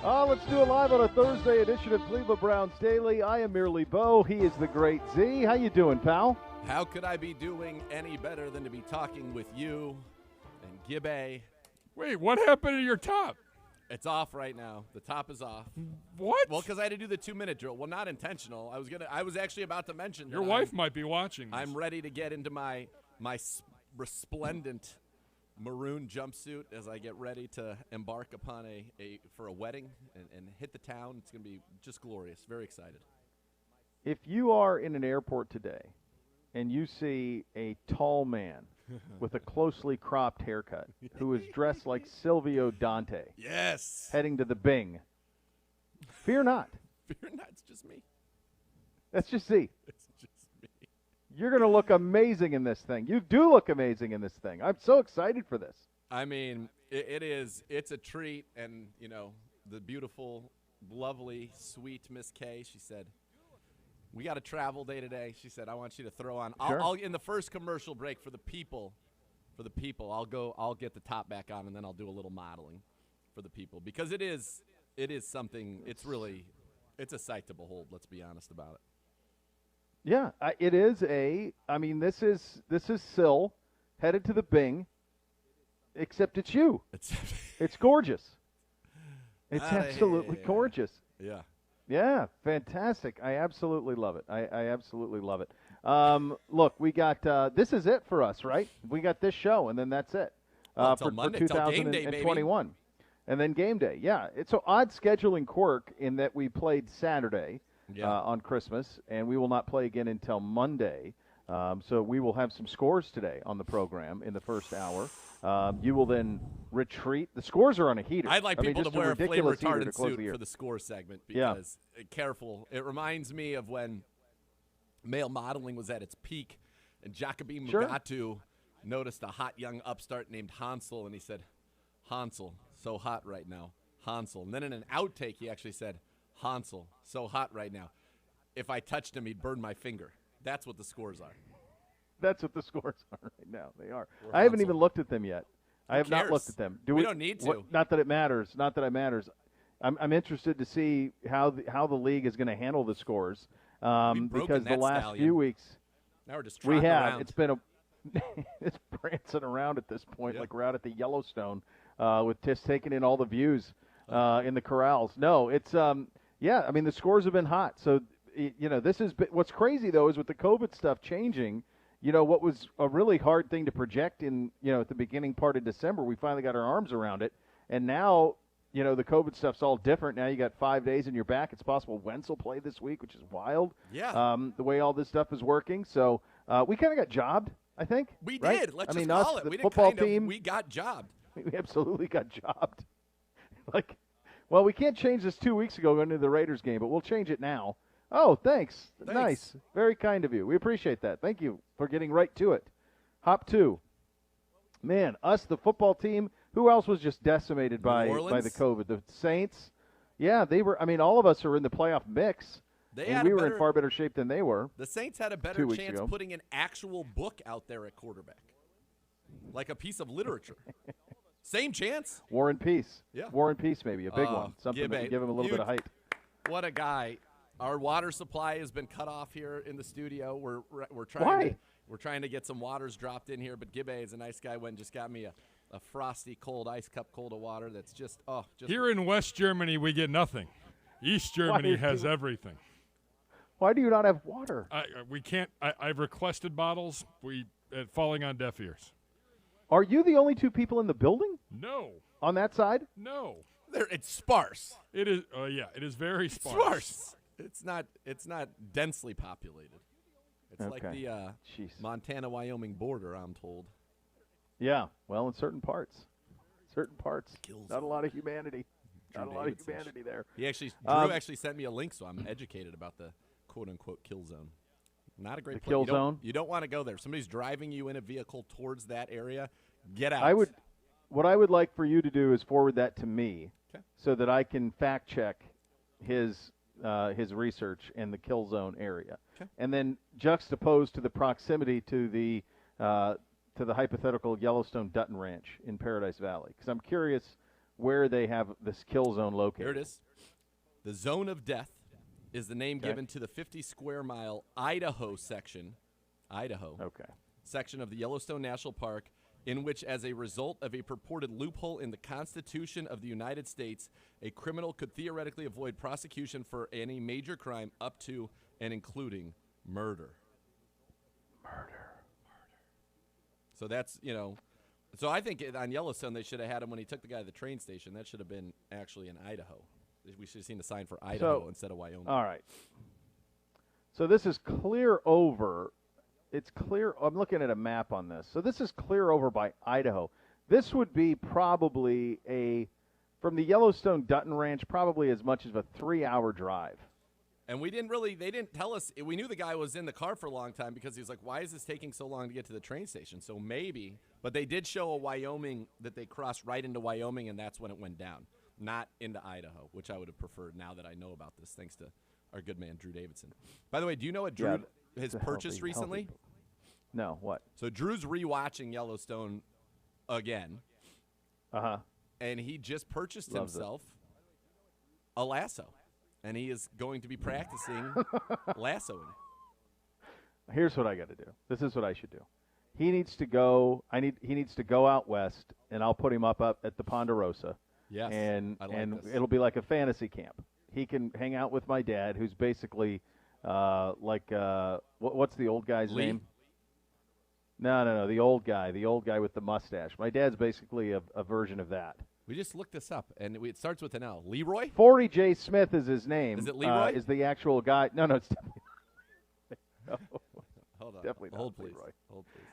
Let's do it live on a Thursday edition of Cleveland Browns Daily. I am merely Beau. He is the great Z. How you doing, pal? How could I be doing any better than to be talking with you and Gibbe? Wait, what happened to your top? It's off right now. The top is off. What? Well, because I had to do the 2-minute drill. Well, not intentional. I was actually about to mention that your wife might be watching this. I'm ready to get into my resplendent maroon jumpsuit as I get ready to embark upon for a wedding and hit the town. It's going to be just glorious. Very excited. If you are in an airport today and you see a tall man with a closely cropped haircut who is dressed like Silvio Dante, yes, heading to the Bing, fear not. Fear not. It's just me. That's just Z. It's just me. You're going to look amazing in this thing. You do look amazing in this thing. I'm so excited for this. I mean, it's a treat. And, you know, the beautiful, lovely, sweet Miss K, she said, we got a travel day today. She said, I want you to throw on. Sure. I'll in the first commercial break for the people, I'll get the top back on, and then I'll do a little modeling for the people. Because it is something, it's a sight to behold, let's be honest about it. Yeah, it is this is Sil headed to the Bing, except it's you. It's gorgeous. It's absolutely gorgeous. Yeah. Yeah, fantastic. I absolutely love it. I absolutely love it. Look, we got this is it for us, right? We got this show, and then that's it for Monday, 2021. And then game day. Yeah, it's an odd scheduling quirk in that we played Saturday on Christmas, and we will not play again until Monday. So we will have some scores today on the program in the first hour. You will then retreat. The scores are on a heater. I'd like people to wear a flame retardant suit for the score segment because, careful, it reminds me of when male modeling was at its peak, and Jacoby Mugatu noticed a hot young upstart named Hansel, and he said, Hansel, so hot right now, Hansel. And then in an outtake, he actually said, Hansel, so hot right now. If I touched him, he'd burn my finger. That's what the scores are. That's what the scores are right now. They are. I haven't even looked at them yet. I have not looked at them. We don't need to. Not that it matters. Not that it matters. I'm interested to see how the league is going to handle the scores because the last few weeks now we're just we have. around. It's been it's prancing around at this point, like we're out at the Yellowstone with just taking in all the views in the corrals. No, it's the scores have been hot. So this is what's crazy though is with the COVID stuff changing. What was a really hard thing to project in, at the beginning part of December, we finally got our arms around it. And now, the COVID stuff's all different. Now you got 5 days in your back. It's possible Wentz will play this week, which is wild. Yeah. The way all this stuff is working. So we kind of got jobbed, I think. We right? did. Let's just call it. The we didn't football team, we got jobbed. We absolutely got jobbed. We can't change this 2 weeks ago going into the Raiders game, but we'll change it now. Oh, thanks. Nice. Very kind of you. We appreciate that. Thank you for getting right to it. Hop 2. Man, us, the football team, who else was just decimated by the COVID? The Saints. Yeah, they were. All of us are in the playoff mix. We were in far better shape than they were. The Saints had a better chance putting an actual book out there at quarterback, like a piece of literature. Same chance. War and Peace. Yeah. War and Peace, maybe. A big one. Something that would give him a little bit of height. What a guy. Our water supply has been cut off here in the studio. We're trying to get some waters dropped in here, but Gibbe is a nice guy. Went and just got me a frosty, cold, ice cup cold of water that's just Here in West Germany, we get nothing. East Germany has everything. Why do you not have water? We can't. I've requested bottles. Falling on deaf ears. Are you the only two people in the building? No. On that side? No. It's sparse. It is. It is very sparse. It's not densely populated. It's like the Montana-Wyoming border, I'm told. Yeah, well, in certain parts. Not a lot of humanity. Not a lot of humanity there. Drew actually sent me a link, so I'm educated about the quote-unquote kill zone. Not a great place. Kill zone? You don't want to go there. If somebody's driving you in a vehicle towards that area, get out. What I would like for you to do is forward that to me so that I can fact-check his research in the kill zone area, and then juxtaposed to the proximity to the hypothetical Yellowstone Dutton Ranch in Paradise Valley, because I'm curious where they have this kill zone located. Here it is. The Zone of Death is the name given to the 50-square-mile Idaho section. Section of the Yellowstone National Park, in which, as a result of a purported loophole in the Constitution of the United States, a criminal could theoretically avoid prosecution for any major crime up to and including murder. So that's, so I think on Yellowstone they should have had him when he took the guy to the train station. That should have been actually in Idaho. We should have seen the sign for Idaho instead of Wyoming. All right. So this is clear over. It's clear. I'm looking at a map on this. So this is clear over by Idaho. This would be probably from the Yellowstone Dutton Ranch, probably as much as a 3-hour drive. And they didn't tell us. We knew the guy was in the car for a long time because he was like, why is this taking so long to get to the train station? So maybe, but they did show a Wyoming that they crossed right into Wyoming, and that's when it went down, not into Idaho, which I would have preferred now that I know about this, thanks to our good man, Drew Davidson. By the way, do you know what Drew has purchased recently? No, what? So Drew's rewatching Yellowstone again. Uh-huh. And he just purchased himself a lasso. And he is going to be practicing lassoing. Here's what I got to do. This is what I should do. He needs to go. He needs to go out west, and I'll put him up at the Ponderosa. Yes, and I like this. It'll be like a fantasy camp. He can hang out with my dad, who's basically what's the old guy's name? No, the old guy with the mustache. My dad's basically a version of that. We just looked this up, and it starts with an L. Leroy? 40 J. Smith is his name. Is it Leroy? Is the actual guy? No, it's definitely no. Hold on. Definitely Hold, not please. Leroy.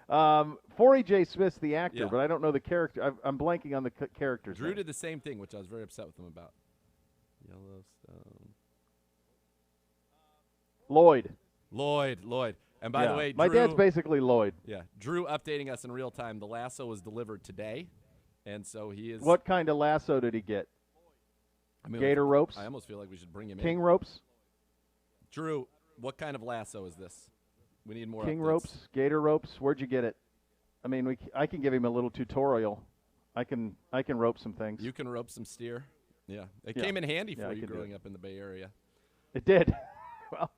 Hold, please. 40 J. Smith's the actor, Yeah. but I don't know the character. I'm blanking on the character's Drew name. did the same thing, which I was very upset with him about. Yellowstone. Lloyd. And by the way, Drew, my dad's basically Lloyd. Yeah, Drew updating us in real time. The lasso was delivered today, and so he is. What kind of lasso did he get? Gator ropes? I almost feel like we should bring him in. King ropes? Drew, what kind of lasso is this? We need more King updates. ropes, gator ropes. Where'd you get it? I mean, I can give him a little tutorial. I can rope some things. You can rope some steer. Yeah, it came in handy for you growing up in the Bay Area. It did. Well,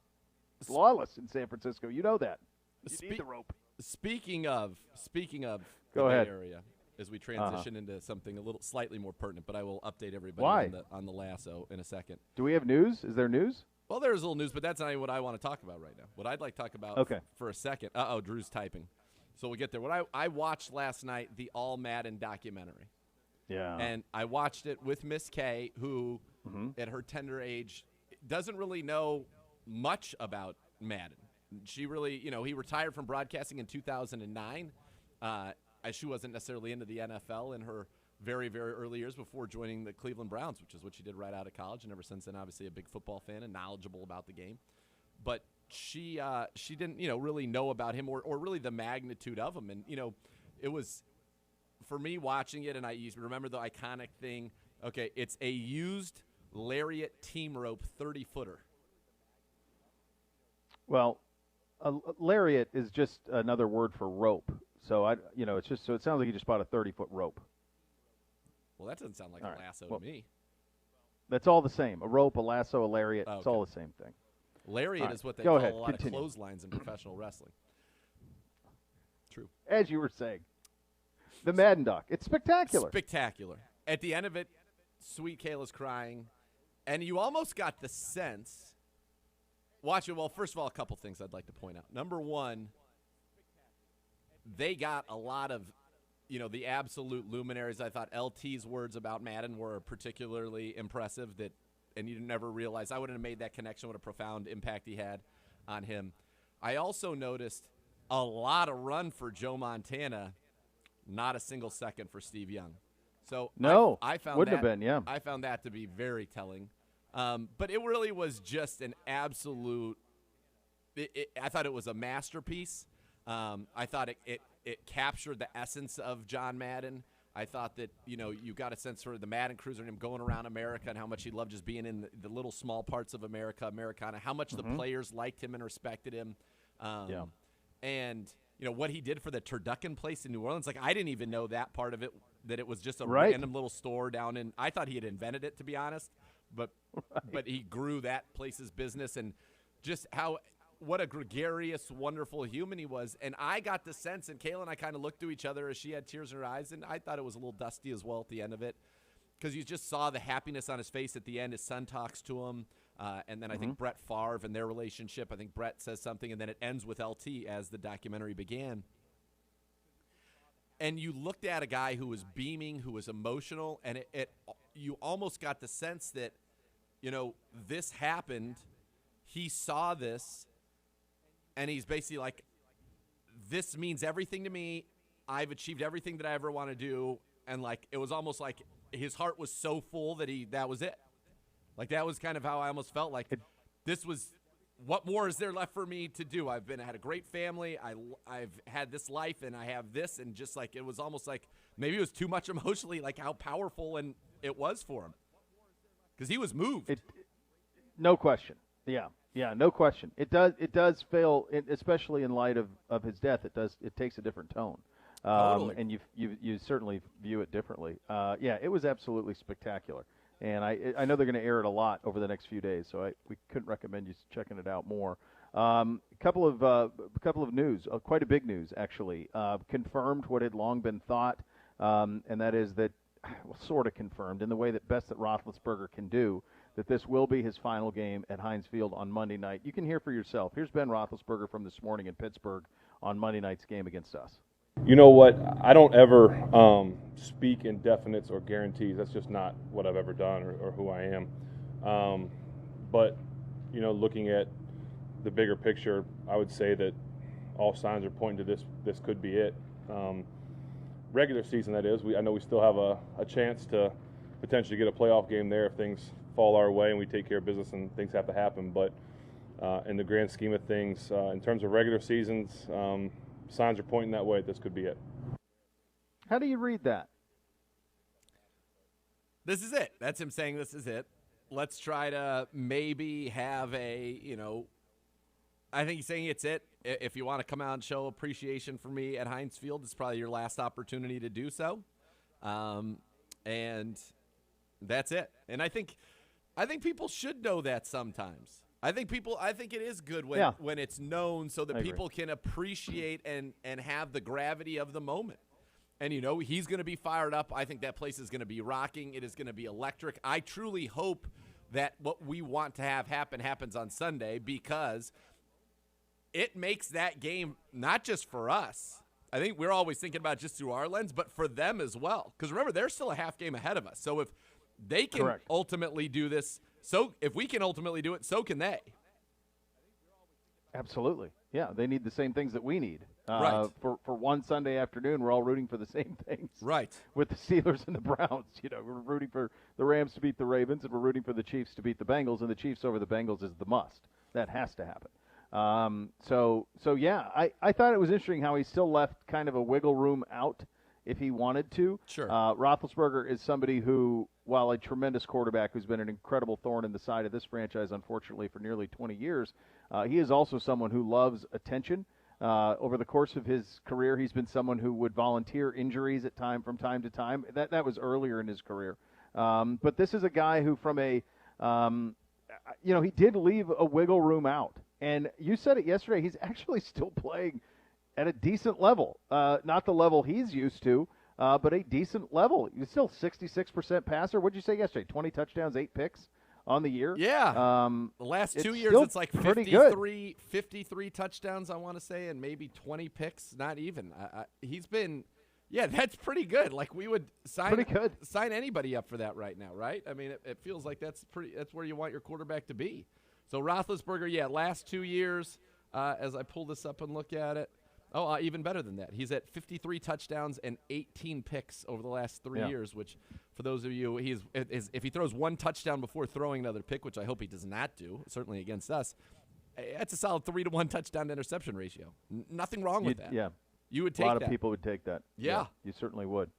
it's lawless in San Francisco. You know that. You need the rope. Speaking of Go ahead. Bay Area, as we transition into something a little slightly more pertinent, but I will update everybody on the lasso in a second. Do we have news? Is there news? Well, there's a little news, but that's not even what I want to talk about right now. What I'd like to talk about for a second. Drew's typing. So we'll get there. What I watched last night, the All Madden documentary. Yeah. And I watched it with Miss K, who, at her tender age, doesn't really know much about Madden. She really, he retired from broadcasting in 2009. She wasn't necessarily into the NFL in her very, very early years before joining the Cleveland Browns, which is what she did right out of college. And ever since then, obviously a big football fan and knowledgeable about the game. But she didn't, really know about him or really the magnitude of him. And, it was, for me watching it, and I remember the iconic thing. Okay, it's a used lariat team rope 30-footer. Well, a lariat is just another word for rope. So it's just it sounds like you just bought a 30-foot rope. Well, that doesn't sound like a lasso to me. That's all the same. A rope, a lasso, a lariat. It's all the same thing. Lariat is what they call a lot of clotheslines in professional wrestling. True. As you were saying. The Madden Doc. It's spectacular. Spectacular. At the end of it, Sweet Kayla's crying, and you almost got the sense. Watch it. Well, first of all, a couple things I'd like to point out. Number one, they got a lot of, the absolute luminaries. I thought LT's words about Madden were particularly impressive, and you never realize. I wouldn't have made that connection, what a profound impact he had on him. I also noticed a lot of run for Joe Montana, not a single second for Steve Young. So I found wouldn't have been, yeah. I found that to be very telling. But it really was just an absolute I thought it was a masterpiece. I thought it captured the essence of John Madden. I thought that, you got a sense for the Madden cruiser and him going around America and how much he loved just being in the little small parts of Americana, how much the players liked him and respected him. And, what he did for the turducken place in New Orleans, I didn't even know that part of it that it was just a random little store down in – I thought he had invented it, to be honest, but he grew that place's business, and just what a gregarious, wonderful human he was. And I got the sense, and Kayla and I kind of looked to each other as she had tears in her eyes, and I thought it was a little dusty as well at the end of it, because you just saw the happiness on his face at the end. His son talks to him, and then I think Brett Favre and their relationship. I think Brett says something, and then it ends with LT as the documentary began. And you looked at a guy who was beaming, who was emotional, and you almost got the sense that, this happened. He saw this, and he's basically like, this means everything to me. I've achieved everything that I ever want to do. And, like, it was almost like his heart was so full that that was it. Like, that was kind of how I almost felt like this was – what more is there left for me to do? I had a great family. I've had this life, and I have this, and just like it was almost like maybe it was too much emotionally, like how powerful and it was for him, because he was moved. No question. Yeah, no question. It does fail, especially in light of his death. It takes a different tone, totally. And you certainly view it differently. It was absolutely spectacular. And I know they're going to air it a lot over the next few days, so we couldn't recommend you checking it out more. A couple of news, quite a big news actually, confirmed what had long been thought, and that is that, sort of confirmed in the way that best that Roethlisberger can do, that this will be his final game at Heinz Field on Monday night. You can hear for yourself. Here's Ben Roethlisberger from this morning in Pittsburgh on Monday night's game against us. You know what? I don't ever speak in definites or guarantees. That's just not what I've ever done or who I am. But, looking at the bigger picture, I would say that all signs are pointing to this could be it. Regular season, that is. I know we still have a chance to potentially get a playoff game there if things fall our way and we take care of business and things have to happen. But in the grand scheme of things, in terms of regular seasons, signs are pointing that way. This could be it. How do you read that? This is it. That's him saying this is it. Let's try to maybe have I think he's saying it's it. If you want to come out and show appreciation for me at Heinz Field, it's probably your last opportunity to do so. And that's it. And I think people should know that sometimes. I think it is good when it's known so that people can appreciate and have the gravity of the moment. And, he's going to be fired up. I think that place is going to be rocking. It is going to be electric. I truly hope that what we want to have happens on Sunday, because it makes that game not just for us. I think we're always thinking about it just through our lens, but for them as well. Because remember, they're still a half game ahead of us. So if they can ultimately do this, so if we can ultimately do it, so can they. Absolutely. Yeah, they need the same things that we need. Right. For one Sunday afternoon, we're all rooting for the same things. Right. With the Steelers and the Browns. We're rooting for the Rams to beat the Ravens, and we're rooting for the Chiefs to beat the Bengals, and the Chiefs over the Bengals is the must. That has to happen. So I thought it was interesting how he still left kind of a wiggle room out if he wanted to. Sure. Roethlisberger is somebody who, while a tremendous quarterback who's been an incredible thorn in the side of this franchise, unfortunately, for nearly 20 years, he is also someone who loves attention. Over the course of his career, he's been someone who would volunteer injuries from time to time. That was earlier in his career. But this is a guy who he did leave a wiggle room out. And you said it yesterday, he's actually still playing at a decent level. Not the level he's used to, but a decent level. He's still 66% passer. What did you say yesterday? 20 touchdowns, 8 picks on the year? Yeah. The last 2 years, it's like 53 touchdowns, I want to say, and maybe 20 picks. Not even. He's been – yeah, that's pretty good. Like, we would sign anybody up for that right now, right? I mean, it feels like that's where you want your quarterback to be. So Roethlisberger, last 2 years, as I pull this up and look at it, even better than that. He's at 53 touchdowns and 18 picks over the last 3 years, which for those of you, if he throws one touchdown before throwing another pick, which I hope he does not do, certainly against us, that's a solid 3-to-1 touchdown to interception ratio. Nothing wrong with that. Yeah. You would take that. A lot of people would take that. Yeah. You certainly would.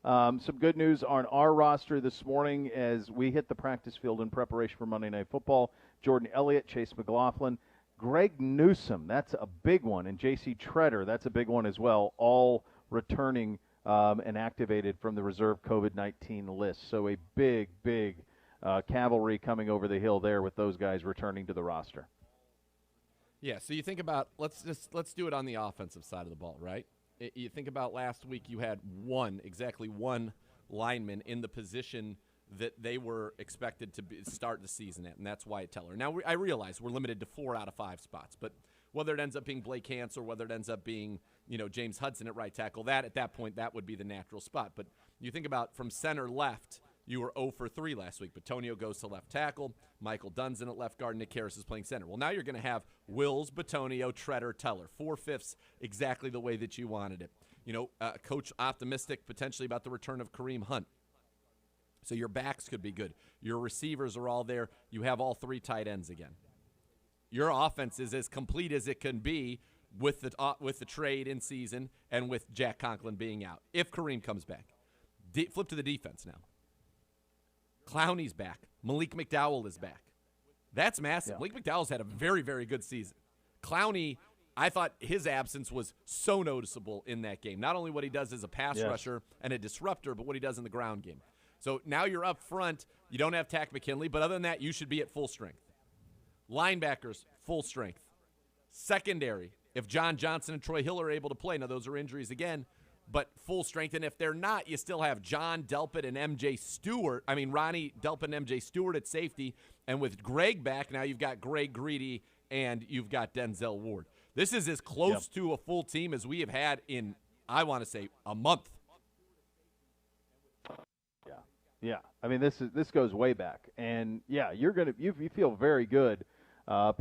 Some good news on our roster this morning as we hit the practice field in preparation for Monday Night Football. Jordan Elliott, Chase McLaughlin, Greg Newsome, that's a big one, and J.C. Treader, that's a big one as well, all returning and activated from the reserve COVID-19 list. So a big cavalry coming over the hill there with those guys returning to the roster. Yeah, so you think about let's do it on the offensive side of the ball, right? You think about last week, you had exactly one lineman in the position that they were expected to start the season at, and that's Wyatt Teller. Now, I realize we're limited to 4 out of 5 spots, but whether it ends up being Blake Hance or whether it ends up being, James Hudson at right tackle, at that point, that would be the natural spot. But you think about from center left, you were 0 for 3 last week. Batonio goes to left tackle. Michael Dunson at left guard. Nick Harris is playing center. Well, now you're going to have Wills, Batonio, Treader, Teller. 4/5 exactly the way that you wanted it. Coach optimistic potentially about the return of Kareem Hunt. So your backs could be good. Your receivers are all there. You have all 3 tight ends again. Your offense is as complete as it can be with the trade in season and with Jack Conklin being out. If Kareem comes back. Flip to the defense now. Clowney's back. Malik McDowell is back. That's massive. Yeah. Malik McDowell's had a very, very good season. Clowney, I thought his absence was so noticeable in that game. Not only what he does as a pass rusher and a disruptor, but what he does in the ground game. So now you're up front. You don't have Tack McKinley, but other than that, you should be at full strength. Linebackers, full strength. Secondary, if John Johnson and Troy Hill are able to play, now those are injuries again, but full strength. And if they're not, you still have Ronnie Delpit and MJ Stewart at safety. And with Greg back, now you've got Greg Greedy and you've got Denzel Ward. This is as close to a full team as we have had in, I want to say, a month. Yeah. I mean, this goes way back. And, you feel very good. I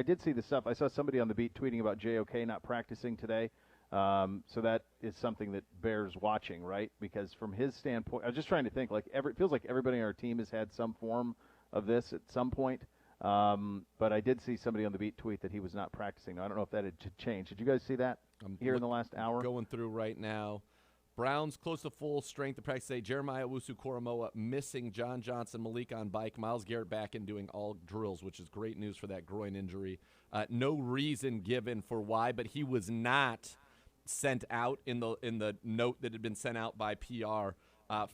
did see the stuff. I saw somebody on the beat tweeting about JOK not practicing today. So that is something that bears watching, right? Because from his standpoint, I was just trying to think, it feels like everybody on our team has had some form of this at some point. But I did see somebody on the beat tweet that he was not practicing. I don't know if that had changed. Did you guys see that in the last hour? Going through right now. Browns close to full strength to practice today. Jeremiah Owusu-Koramoah missing. John Johnson, Malik on bike. Myles Garrett back and doing all drills, which is great news for that groin injury. No reason given for why, but he was not sent out in the note that had been sent out by PR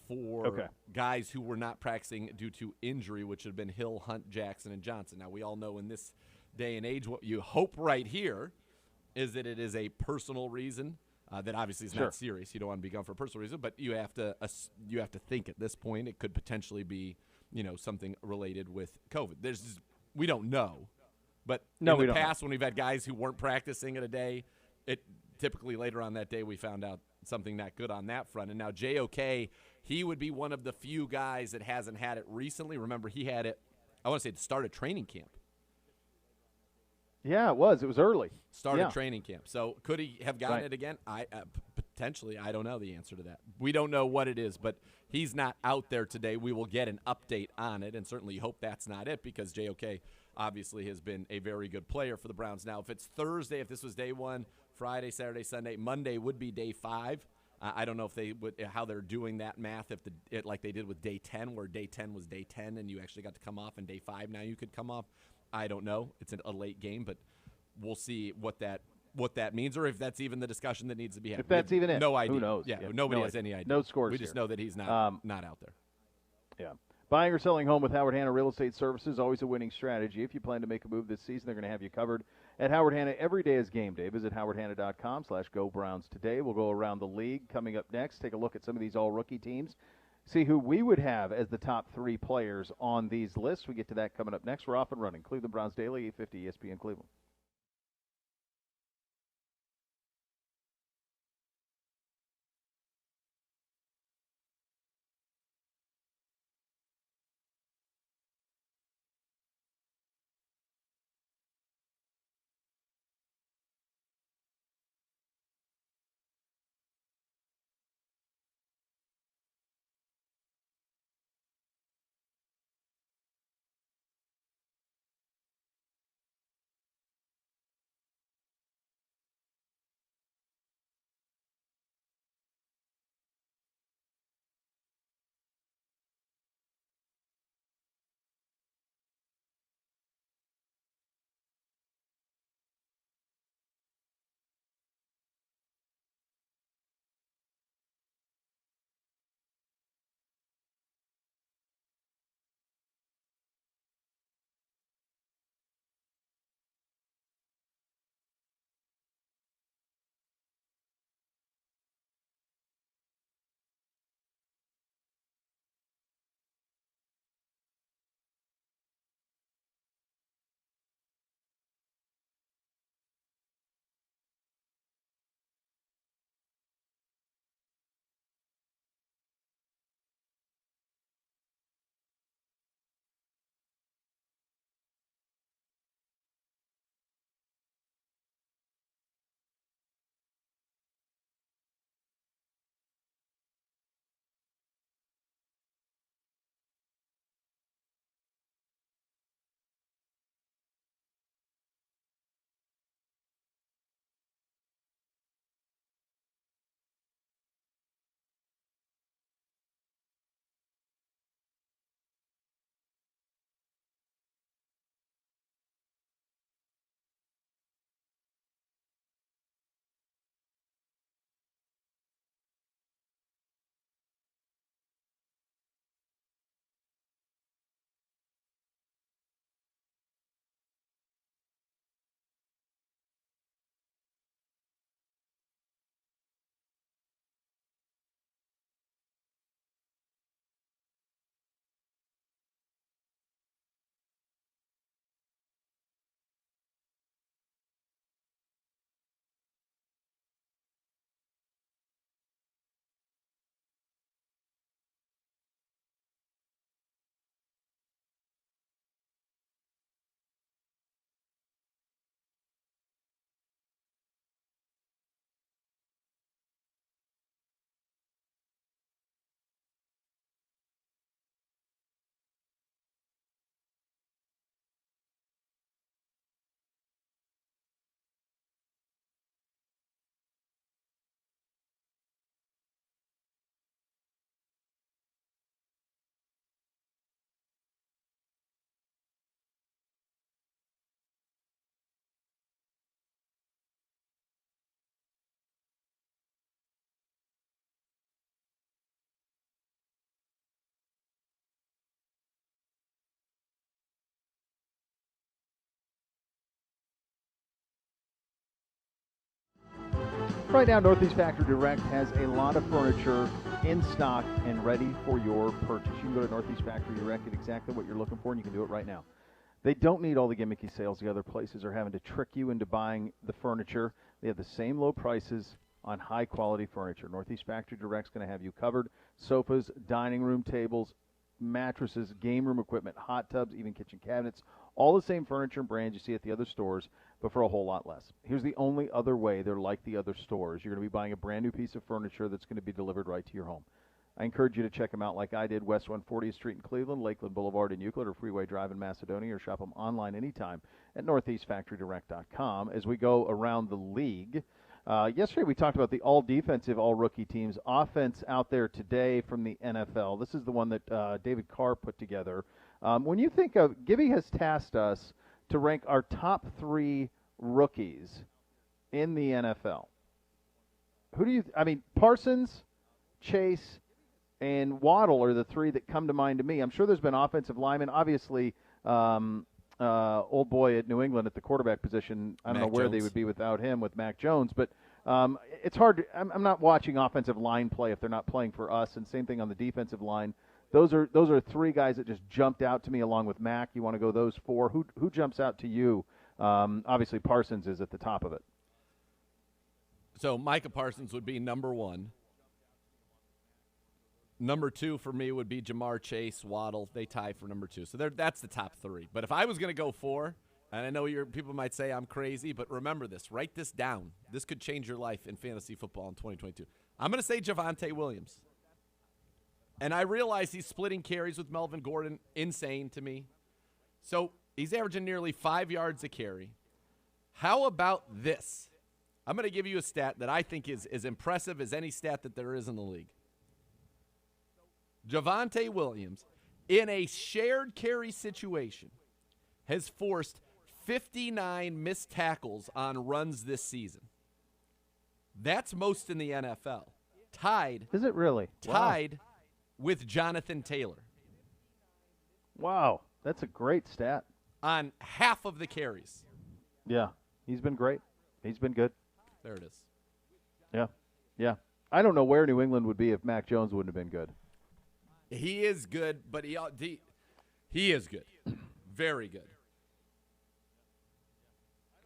for guys who were not practicing due to injury, which had been Hill, Hunt, Jackson, and Johnson. Now, we all know in this day and age what you hope right here is that it is a personal reason. That obviously is not serious. You don't want to be gone for a personal reason, but you have to think at this point it could potentially be, something related with COVID. We don't know, but in the past when we've had guys who weren't practicing in a day, it typically later on that day we found out something not good on that front. And now JOK, he would be one of the few guys that hasn't had it recently. Remember, he had it, I want to say, at the start of training camp. Yeah, it was. It was early. Started training camp. So could he have gotten it again? Potentially. I don't know the answer to that. We don't know what it is, but he's not out there today. We will get an update on it, and certainly hope that's not it because JOK obviously has been a very good player for the Browns. Now, if it's Thursday, if this was day 1, Friday, Saturday, Sunday, Monday would be day 5. I don't know if they would how they're doing that math like they did with day 10, where day 10 was day 10 and you actually got to come off, and day 5 now you could come off. I don't know. It's a late game, but we'll see what that means, or if that's even the discussion that needs to be had. If that's even it. No idea. Who knows? Yeah, nobody has any idea. No scores. We just know that he's not out there. Yeah. Buying or selling home with Howard Hanna Real Estate Services, always a winning strategy. If you plan to make a move this season, they're going to have you covered. At Howard Hanna, every day is game day. Visit howardhanna.com/GoBrowns today. We'll go around the league coming up next. Take a look at some of these all-rookie teams. See who we would have as the top 3 players on these lists. We get to that coming up next. We're off and running. Cleveland Browns Daily, 850 ESPN Cleveland. Right now, Northeast Factory Direct has a lot of furniture in stock and ready for your purchase. You can go to Northeast Factory Direct, get exactly what you're looking for, and you can do it right now. They don't need all the gimmicky sales the other places are having to trick you into buying the furniture. They have the same low prices on high-quality furniture. Northeast Factory Direct's going to have you covered. Sofas, dining room tables, mattresses, game room equipment, hot tubs, even kitchen cabinets. All the same furniture and brands you see at the other stores, but for a whole lot less. Here's the only other way they're like the other stores. You're going to be buying a brand new piece of furniture that's going to be delivered right to your home. I encourage you to check them out like I did, West 140th Street in Cleveland, Lakeland Boulevard in Euclid, or Freeway Drive in Macedonia, or shop them online anytime at northeastfactorydirect.com. As we go around the league, yesterday we talked about the all-defensive, all-rookie teams. Offense out there today from the NFL. This is the one that David Carr put together. When you think of, Gibby has tasked us to rank our top 3 rookies in the NFL. Who do you, Parsons, Chase, and Waddle are the 3 that come to mind to me. I'm sure there's been offensive linemen. Obviously, old boy at New England at the quarterback position, I don't know where they would be without him with Mac Jones. But it's hard to, I'm not watching offensive line play if they're not playing for us, and same thing on the defensive line. Those are 3 guys that just jumped out to me along with Mac. You want to go those 4. Who jumps out to you? Obviously, Parsons is at the top of it. So Micah Parsons would be number 1. Number 2 for me would be Jamar Chase, Waddle. They tie for number 2. So that's the top 3. But if I was going to go 4, and I know people might say I'm crazy, but remember this. Write this down. This could change your life in fantasy football in 2022. I'm going to say Javonte Williams. And I realize he's splitting carries with Melvin Gordon. Insane to me. So he's averaging nearly 5 yards a carry. How about this? I'm going to give you a stat that I think is as impressive as any stat that there is in the league. Javonte Williams, in a shared carry situation, has forced 59 missed tackles on runs this season. That's most in the NFL. Tied. Is it really? Tied with Jonathan Taylor. Wow, that's a great stat. On half of the carries. Yeah, he's been great. He's been good. There it is. Yeah. I don't know where New England would be if Mac Jones wouldn't have been good. He is good, but he is good. Very good.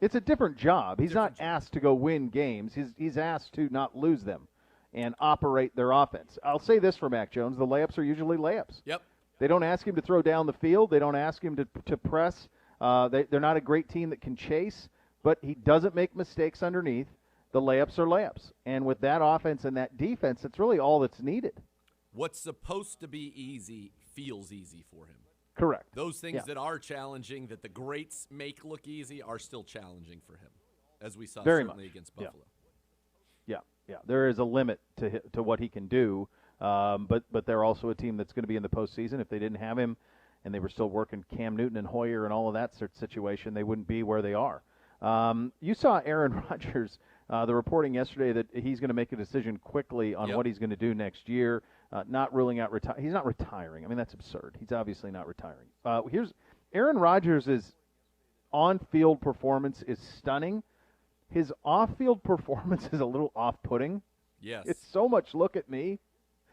It's a different job. He's not asked to go win games. He's asked to not lose them and operate their offense. I'll say this for Mac Jones. The layups are usually layups. Yep. They don't ask him to throw down the field. They don't ask him to press. They're not a great team that can chase, but he doesn't make mistakes underneath. The layups are layups. And with that offense and that defense, it's really all that's needed. What's supposed to be easy feels easy for him. Correct. Those things that are challenging, that the greats make look easy, are still challenging for him, as we saw certainly against Buffalo. Yeah. There is a limit to what he can do, but they're also a team that's going to be in the postseason. If they didn't have him and they were still working Cam Newton and Hoyer and all of that sort of situation, they wouldn't be where they are. You saw Aaron Rodgers, the reporting yesterday that he's going to make a decision quickly on what he's going to do next year. Not ruling out he's not retiring. I mean, that's absurd. He's obviously not retiring. Here's Aaron Rodgers' on-field performance is stunning. His off-field performance is a little off-putting. Yes. It's so much look at me.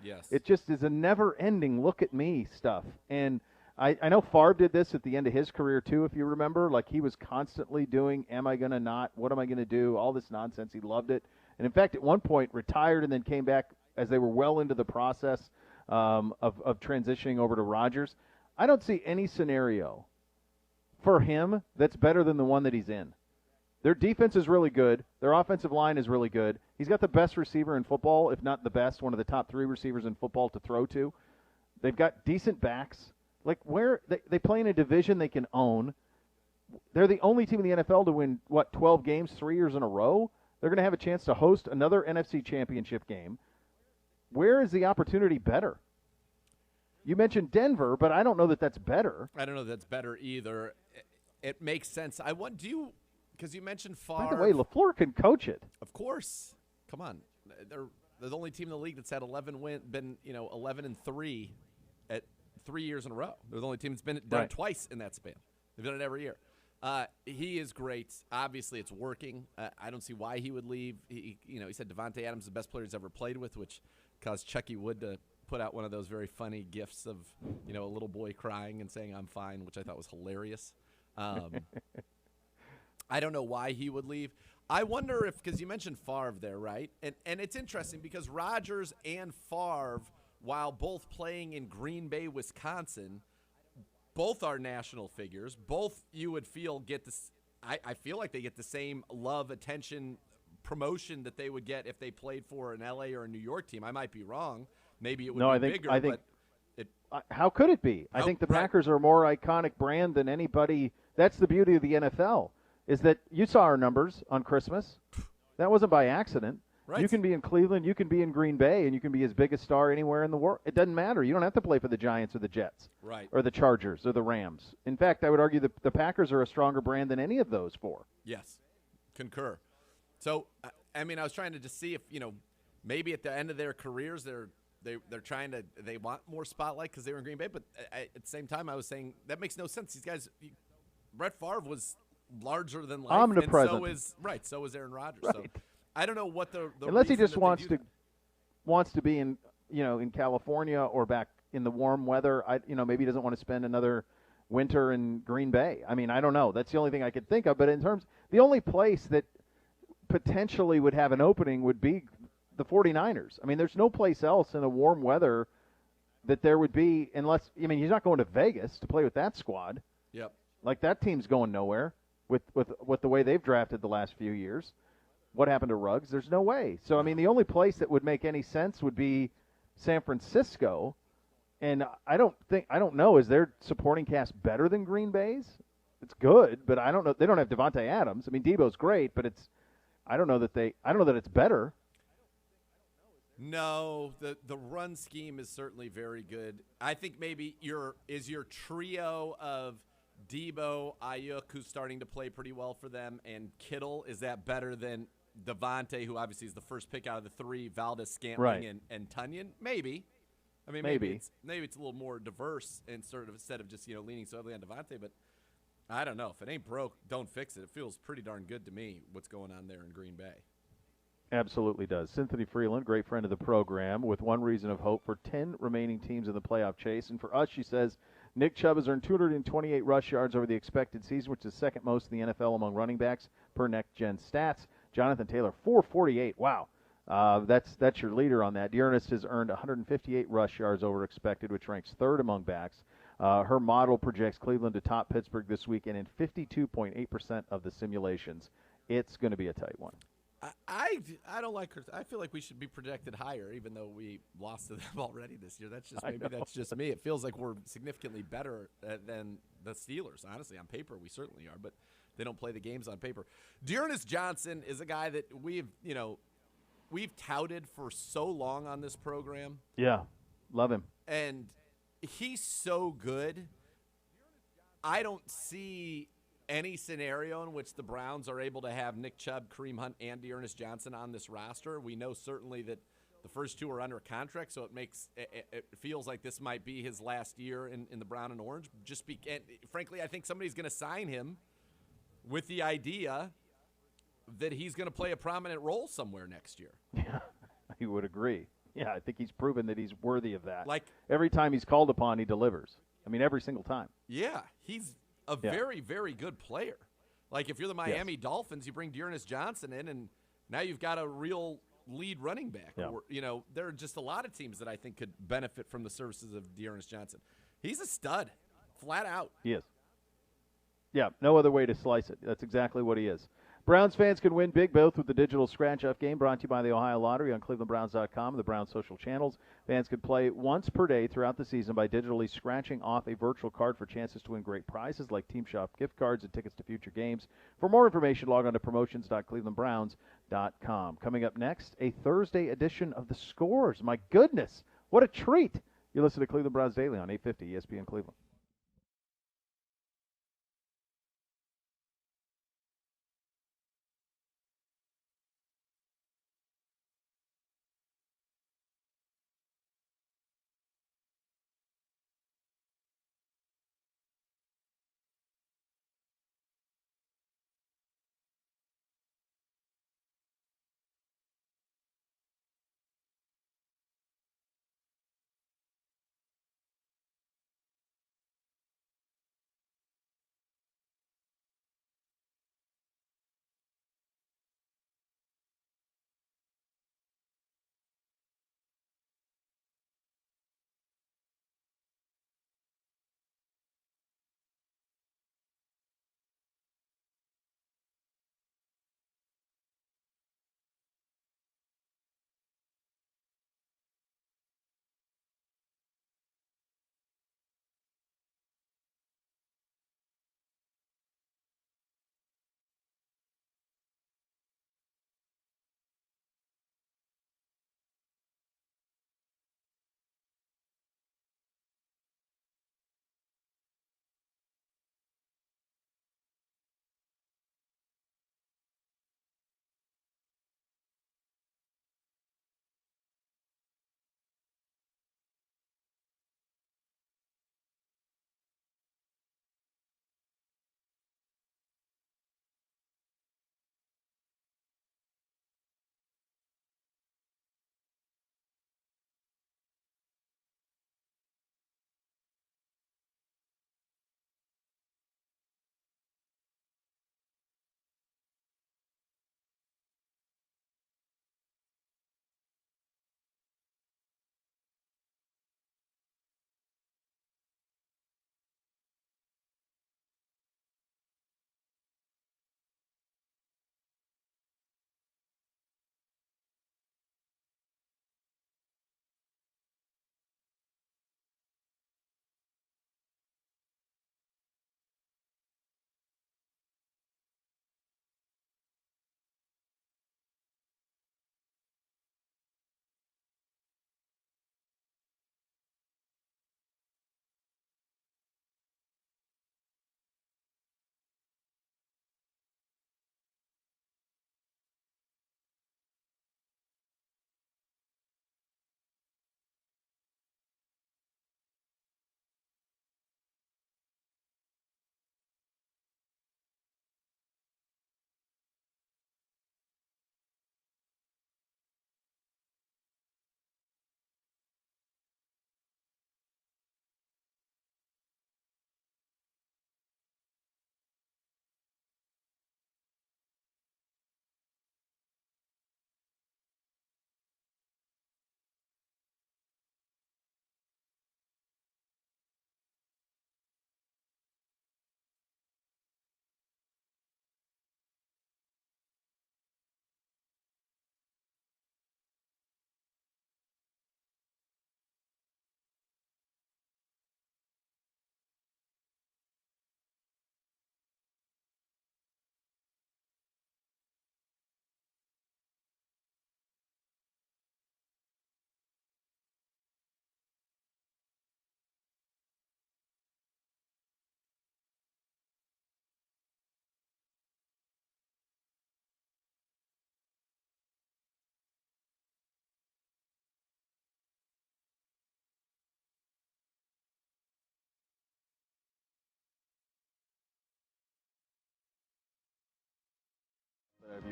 Yes. It just is a never-ending look at me stuff. And I know Favre did this at the end of his career too, if you remember. Like, he was constantly doing, am I going to not? What am I going to do? All this nonsense. He loved it. And, in fact, at one point retired and then came back as they were well into the process of transitioning over to Rodgers. I don't see any scenario for him that's better than the one that he's in. Their defense is really good. Their offensive line is really good. He's got the best receiver in football, if not the best, one of the top 3 receivers in football to throw to. They've got decent backs. Like, where they play in a division they can own. They're the only team in the NFL to win, 12 games 3 years in a row? They're going to have a chance to host another NFC championship game. Where is the opportunity better? You mentioned Denver, but I don't know that that's better. I don't know that's better either. It makes sense. Because you mentioned Favre. By the way, LaFleur can coach it. Of course. Come on. They're the only team in the league that's had 11-3 at 3 years in a row. They're the only team that's been done twice in that span. They've done it every year. He is great. Obviously, it's working. I don't see why he would leave. He said Devontae Adams is the best player he's ever played with, which caused Chucky Wood to put out one of those very funny gifs of, a little boy crying and saying, "I'm fine," which I thought was hilarious. I don't know why he would leave. I wonder if, because you mentioned Favre there, right? And it's interesting because Rodgers and Favre, while both playing in Green Bay, Wisconsin, both are national figures. Both, you would feel, get this. I feel like they get the same love, attention, promotion that they would get if they played for an LA or a New York team. I might be wrong. Maybe it would be bigger. I think. How could it be? I think the Packers are a more iconic brand than anybody. That's the beauty of the NFL. Is that you saw our numbers on Christmas. That wasn't by accident. Right. You can be in Cleveland, you can be in Green Bay, and you can be as big a star anywhere in the world. It doesn't matter. You don't have to play for the Giants or the Jets, right, or the Chargers or the Rams. In fact, I would argue that the Packers are a stronger brand than any of those four. Yes, concur. So, I mean, I was trying to just see if, maybe at the end of their careers they're trying to, they want more spotlight because they were in Green Bay, but at the same time I was saying that makes no sense. These guys, Brett Favre was larger than life, omnipresent. And so is Aaron Rodgers. Right. So I don't know what the unless he just wants to be in in California or back in the warm weather. Maybe he doesn't want to spend another winter in Green Bay. I mean, I don't know. That's the only thing I could think of. But the only place that potentially would have an opening would be the 49ers. I mean, there's no place else in the warm weather that there would be, unless, he's not going to Vegas to play with that squad. Yep. Like, that team's going nowhere with the way they've drafted the last few years. What happened to Ruggs? There's no way. So, the only place that would make any sense would be San Francisco. And I don't know, is their supporting cast better than Green Bay's? It's good, but I don't know. They don't have Devontae Adams. Debo's great, but I don't know that it's better. No, the run scheme is certainly very good. I think maybe your trio of Debo, Ayuk, who's starting to play pretty well for them, and Kittle, is that better than Devontae, who obviously is the first pick out of the three, Valdez, Scantling, and Tunyon? Maybe. Maybe it's a little more diverse and sort of, instead of just leaning so heavily on Devontae. But I don't know. If it ain't broke, don't fix it. It feels pretty darn good to me what's going on there in Green Bay. Absolutely does. Cynthia Freeland, great friend of the program, with one reason of hope for 10 remaining teams in the playoff chase. And for us, she says, Nick Chubb has earned 228 rush yards over the expected season, which is second most in the NFL among running backs per Next Gen Stats. Jonathan Taylor, 448. Wow. That's your leader on that. Dearness has earned 158 rush yards over expected, which ranks third among backs. Her model projects Cleveland to top Pittsburgh this weekend in 52.8% of the simulations. It's going to be a tight one. I don't like her. I feel like we should be projected higher, even though we lost to them already this year. That's just me. It feels like we're significantly better than the Steelers. Honestly, on paper, we certainly are, but they don't play the games on paper. Dearness Johnson is a guy that we've touted for so long on this program. Yeah, love him. And he's so good. I don't see any scenario in which the Browns are able to have Nick Chubb, Kareem Hunt, and Dearness Johnson on this roster. We know certainly that the first two are under contract, so it feels like this might be his last year in the brown and orange. And frankly, I think somebody's going to sign him with the idea that he's going to play a prominent role somewhere next year. Yeah, I would agree. Yeah, I think he's proven that he's worthy of that. Like, every time he's called upon, he delivers. Every single time. Yeah, he's a very, very good player. Like, if you're the Miami Dolphins, you bring Dearness Johnson in, and now you've got a real lead running back. Yeah. Or, there are just a lot of teams that I think could benefit from the services of Dearness Johnson. He's a stud, flat out. He is. Yeah, no other way to slice it. That's exactly what he is. Browns fans can win big both with the digital scratch-off game brought to you by the Ohio Lottery on clevelandbrowns.com and the Browns social channels. Fans can play once per day throughout the season by digitally scratching off a virtual card for chances to win great prizes like Team Shop gift cards and tickets to future games. For more information, log on to promotions.clevelandbrowns.com. Coming up next, a Thursday edition of The Scores. My goodness, what a treat. You listen to Cleveland Browns Daily on 850 ESPN Cleveland.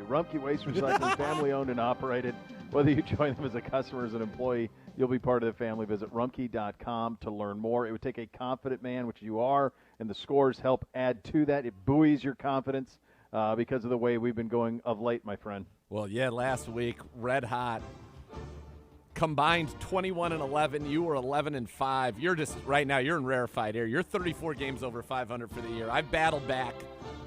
Rumpke Waste Recycling, family owned and operated. Whether you join them as a customer or as an employee, you'll be part of the family. Visit Rumpke.com to learn more. It would take a confident man, which you are, and the scores help add to that. It buoys your confidence because of the way we've been going of late, my friend. Well, yeah, last week, red hot. Combined 21-11. You were 11-5. You're just right now. You're in rarefied air. You're 34 games over 500 for the year. I've battled back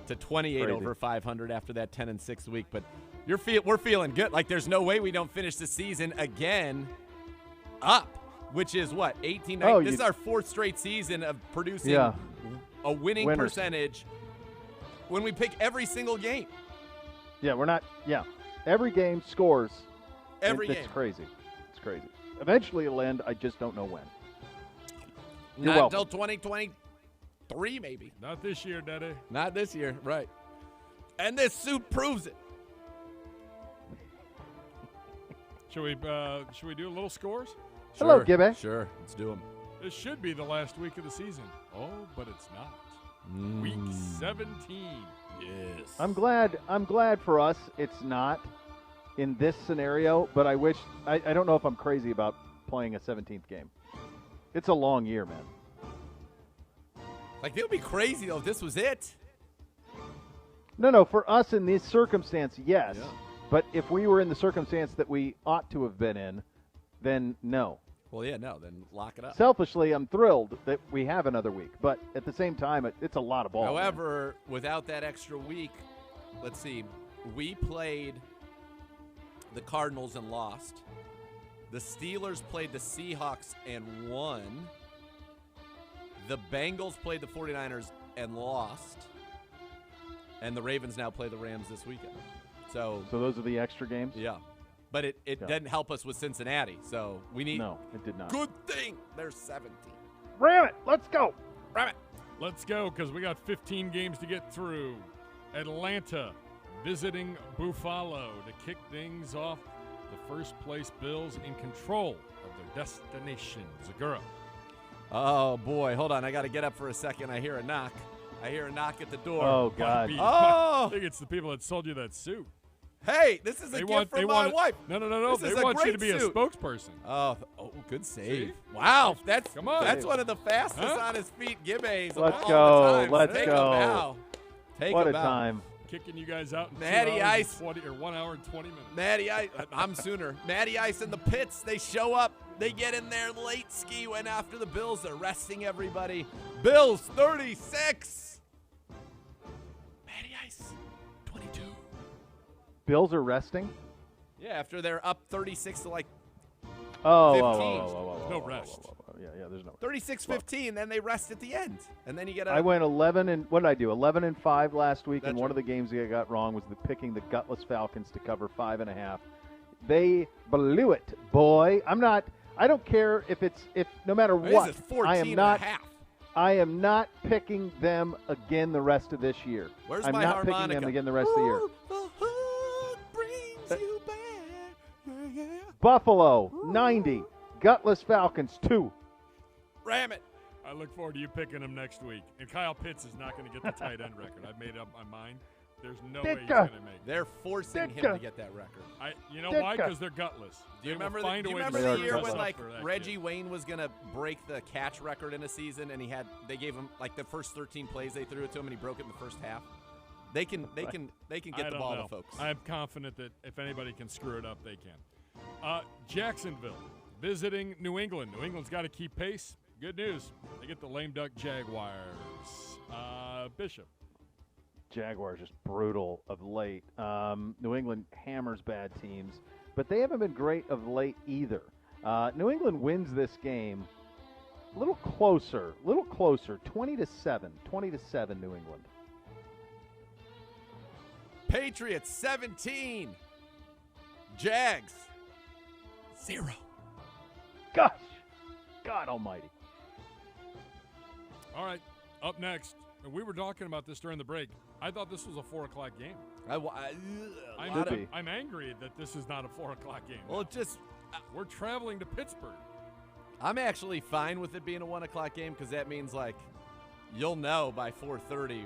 to 28 over 500 after that 10-6 week. But we're feeling good. Like there's no way we don't finish the season again up, which is what 18. This is our fourth straight season of producing a winning percentage when we pick every single game. Yeah, we're not. Yeah, every game scores. Every game. It's crazy. Crazy. Eventually it'll end. I just don't know when. Not until 2023, maybe. Not this year, Daddy. Not this year, right. And this suit proves it. Should we do a little scores? Sure. Hello, Gibby. Sure, let's do them. This should be the last week of the season. Oh, but it's not. Week 17. Yes. I'm glad for us it's not in this scenario, but I wish I don't know if I'm crazy about playing a 17th game. It's a long year, man. Like, it would be crazy, though, if this was it. No, for us in this circumstance, yes. Yeah. But if we were in the circumstance that we ought to have been in, then no. Well, yeah, no, then lock it up. Selfishly, I'm thrilled that we have another week, but at the same time, it's a lot of ball. However, without that extra week, let's see, we played the Cardinals and lost. The Steelers played the Seahawks and won. The Bengals played the 49ers and lost. And the Ravens now play the Rams this weekend. So those are the extra games? Yeah. But it didn't help us with Cincinnati. So we need. No, it did not. Good thing there's 17. Ram it. Let's go. Ram it. Let's go, because we got 15 games to get through. Atlanta visiting Buffalo to kick things off. The first place Bills in control of their destination. Zegura. Oh, boy. Hold on. I got to get up for a second. I hear a knock. I hear a knock at the door. Oh, God. Oh! I think it's the people that sold you that suit. Hey, this is a gift from my wife. No. This they want you to be suit. a spokesperson. Oh, good save. See? Wow, that's one of the fastest on his feet Gibbays. Let's go. Take him now. What a time. Kicking you guys out in Matty Ice. 1 hour and 20 minutes. Matty Ice. I'm sooner. Matty Ice in the pits. They show up. They get in there late ski when after the Bills. They're resting everybody. Bills 36. Matty Ice 22. Bills are resting? Yeah, after they're up 36 to like 15. No rest. Yeah, there's no 36-15, then they rest at the end. And then you get a... I went 11 and what did I do? 11-5 last week, and one of the games I got wrong was picking the gutless Falcons to cover 5.5. They blew it, boy. I don't care if no matter what. I am not picking them again the rest of this year. Where's I'm my not harmonica? picking them again the rest of the year. The hood brings you back. Yeah. Buffalo 90, gutless Falcons 2. Ram it. I look forward to you picking them next week. And Kyle Pitts is not going to get the tight end record. I've made up my mind. There's no way he's going to make it. They're forcing him to get that record. You know why? Because they're gutless. Do you remember the year when Reggie Wayne was going to break the catch record in a season, and they gave him like the first 13 plays they threw it to him, and he broke it in the first half? They can get the ball to folks. I'm confident that if anybody can screw it up, they can. Jacksonville visiting New England. New England's got to keep pace. Good news. They get the lame duck Jaguars. Bishop. Jaguars just brutal of late. New England hammers bad teams, but they haven't been great of late either. New England wins this game a little closer, 20-7, 20-7 New England. Patriots 17, Jags 0. Gosh, God almighty. All right, up next, and we were talking about this during the break. I thought this was a 4 o'clock game. I'm angry that this is not a 4 o'clock game. Well, we're traveling to Pittsburgh. I'm actually fine with it being a 1 o'clock game because that means like you'll know by 4:30.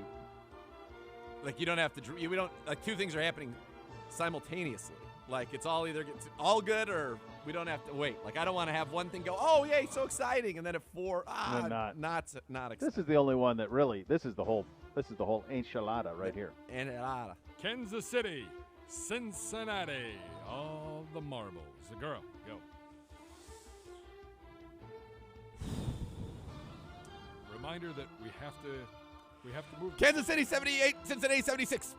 Like you don't have to. We don't. Like two things are happening simultaneously. Like, it's all either it's all good or we don't have to wait. Like, I don't want to have one thing go, oh, yay, so exciting, and then at 4, not exciting. This is the only one that really, this is the whole enchilada right here. Enchilada. Kansas City, Cincinnati, all the marbles. Zegura, go. Reminder that we have to move. Kansas City 78, Cincinnati 76.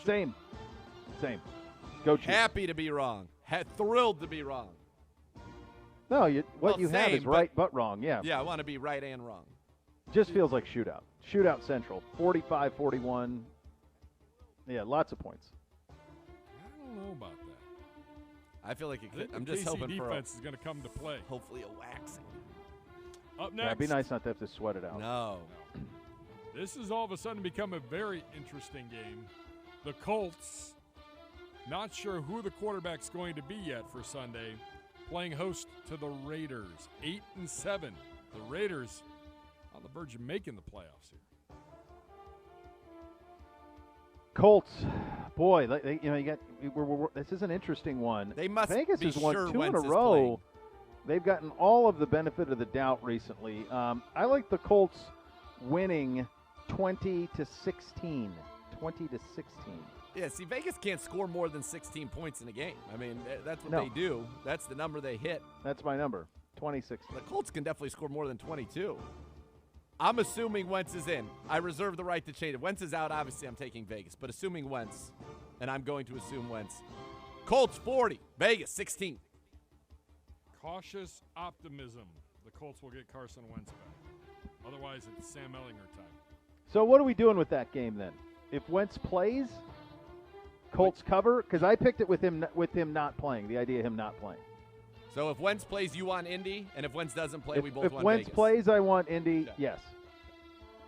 Same. Go Chiefs. Happy to be wrong. Thrilled to be wrong. No, what you have is right but wrong. Yeah. Yeah, I want to be right and wrong. Just feels like shootout. Shootout central. 45-41. Yeah, lots of points. I don't know about that. I feel like it could. I'm The just KC hoping for defense is going to come to play. hopefully a waxing. Up next. Yeah, it'd be nice not to have to sweat it out. No. This has all of a sudden become a very interesting game. The Colts, not sure who the quarterback's going to be yet for Sunday, playing host to the Raiders. 8-7. The Raiders on the verge of making the playoffs here. Colts, boy, this is an interesting one. They must Vegas be has won sure 2 in Wentz a is row. playing. They've gotten all of the benefit of the doubt recently. I like the Colts winning 20-16. 20-16. Yeah, see, Vegas can't score more than 16 points in a game. I mean, that's what No. they do. That's the number they hit. That's my number, 20-16. The Colts can definitely score more than 22. I'm assuming Wentz is in. I reserve the right to change it. Wentz is out, obviously I'm taking Vegas. But assuming Wentz, and I'm going to assume Wentz. Colts 40, Vegas 16. Cautious optimism. The Colts will get Carson Wentz back. Otherwise, it's Sam Ellinger time. So what are we doing with that game then? If Wentz plays, Colts cover? Because I picked it with him not playing, the idea of him not playing. So if Wentz plays, you want Indy, and if Wentz doesn't play, we both want If Wentz Vegas. plays, I want Indy, Okay. yes.